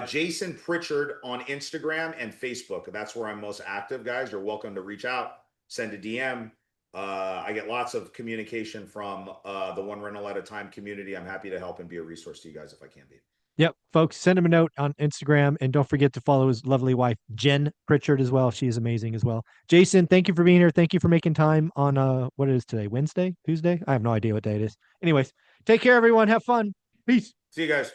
Jason Pritchard on Instagram and Facebook. That's where I'm most active, guys. You're welcome to reach out, send a DM. I get lots of communication from the One Rental at a Time community. I'm happy to help and be a resource to you guys if I can be. Yep, folks, send him a note on Instagram and don't forget to follow his lovely wife, Jen Pritchard, as well. She is amazing as well. Jason, thank you for being here. Thank you for making time on what it is today, Wednesday, Tuesday? I have no idea what day it is. Anyways, take care, everyone. Have fun. Peace. See you guys.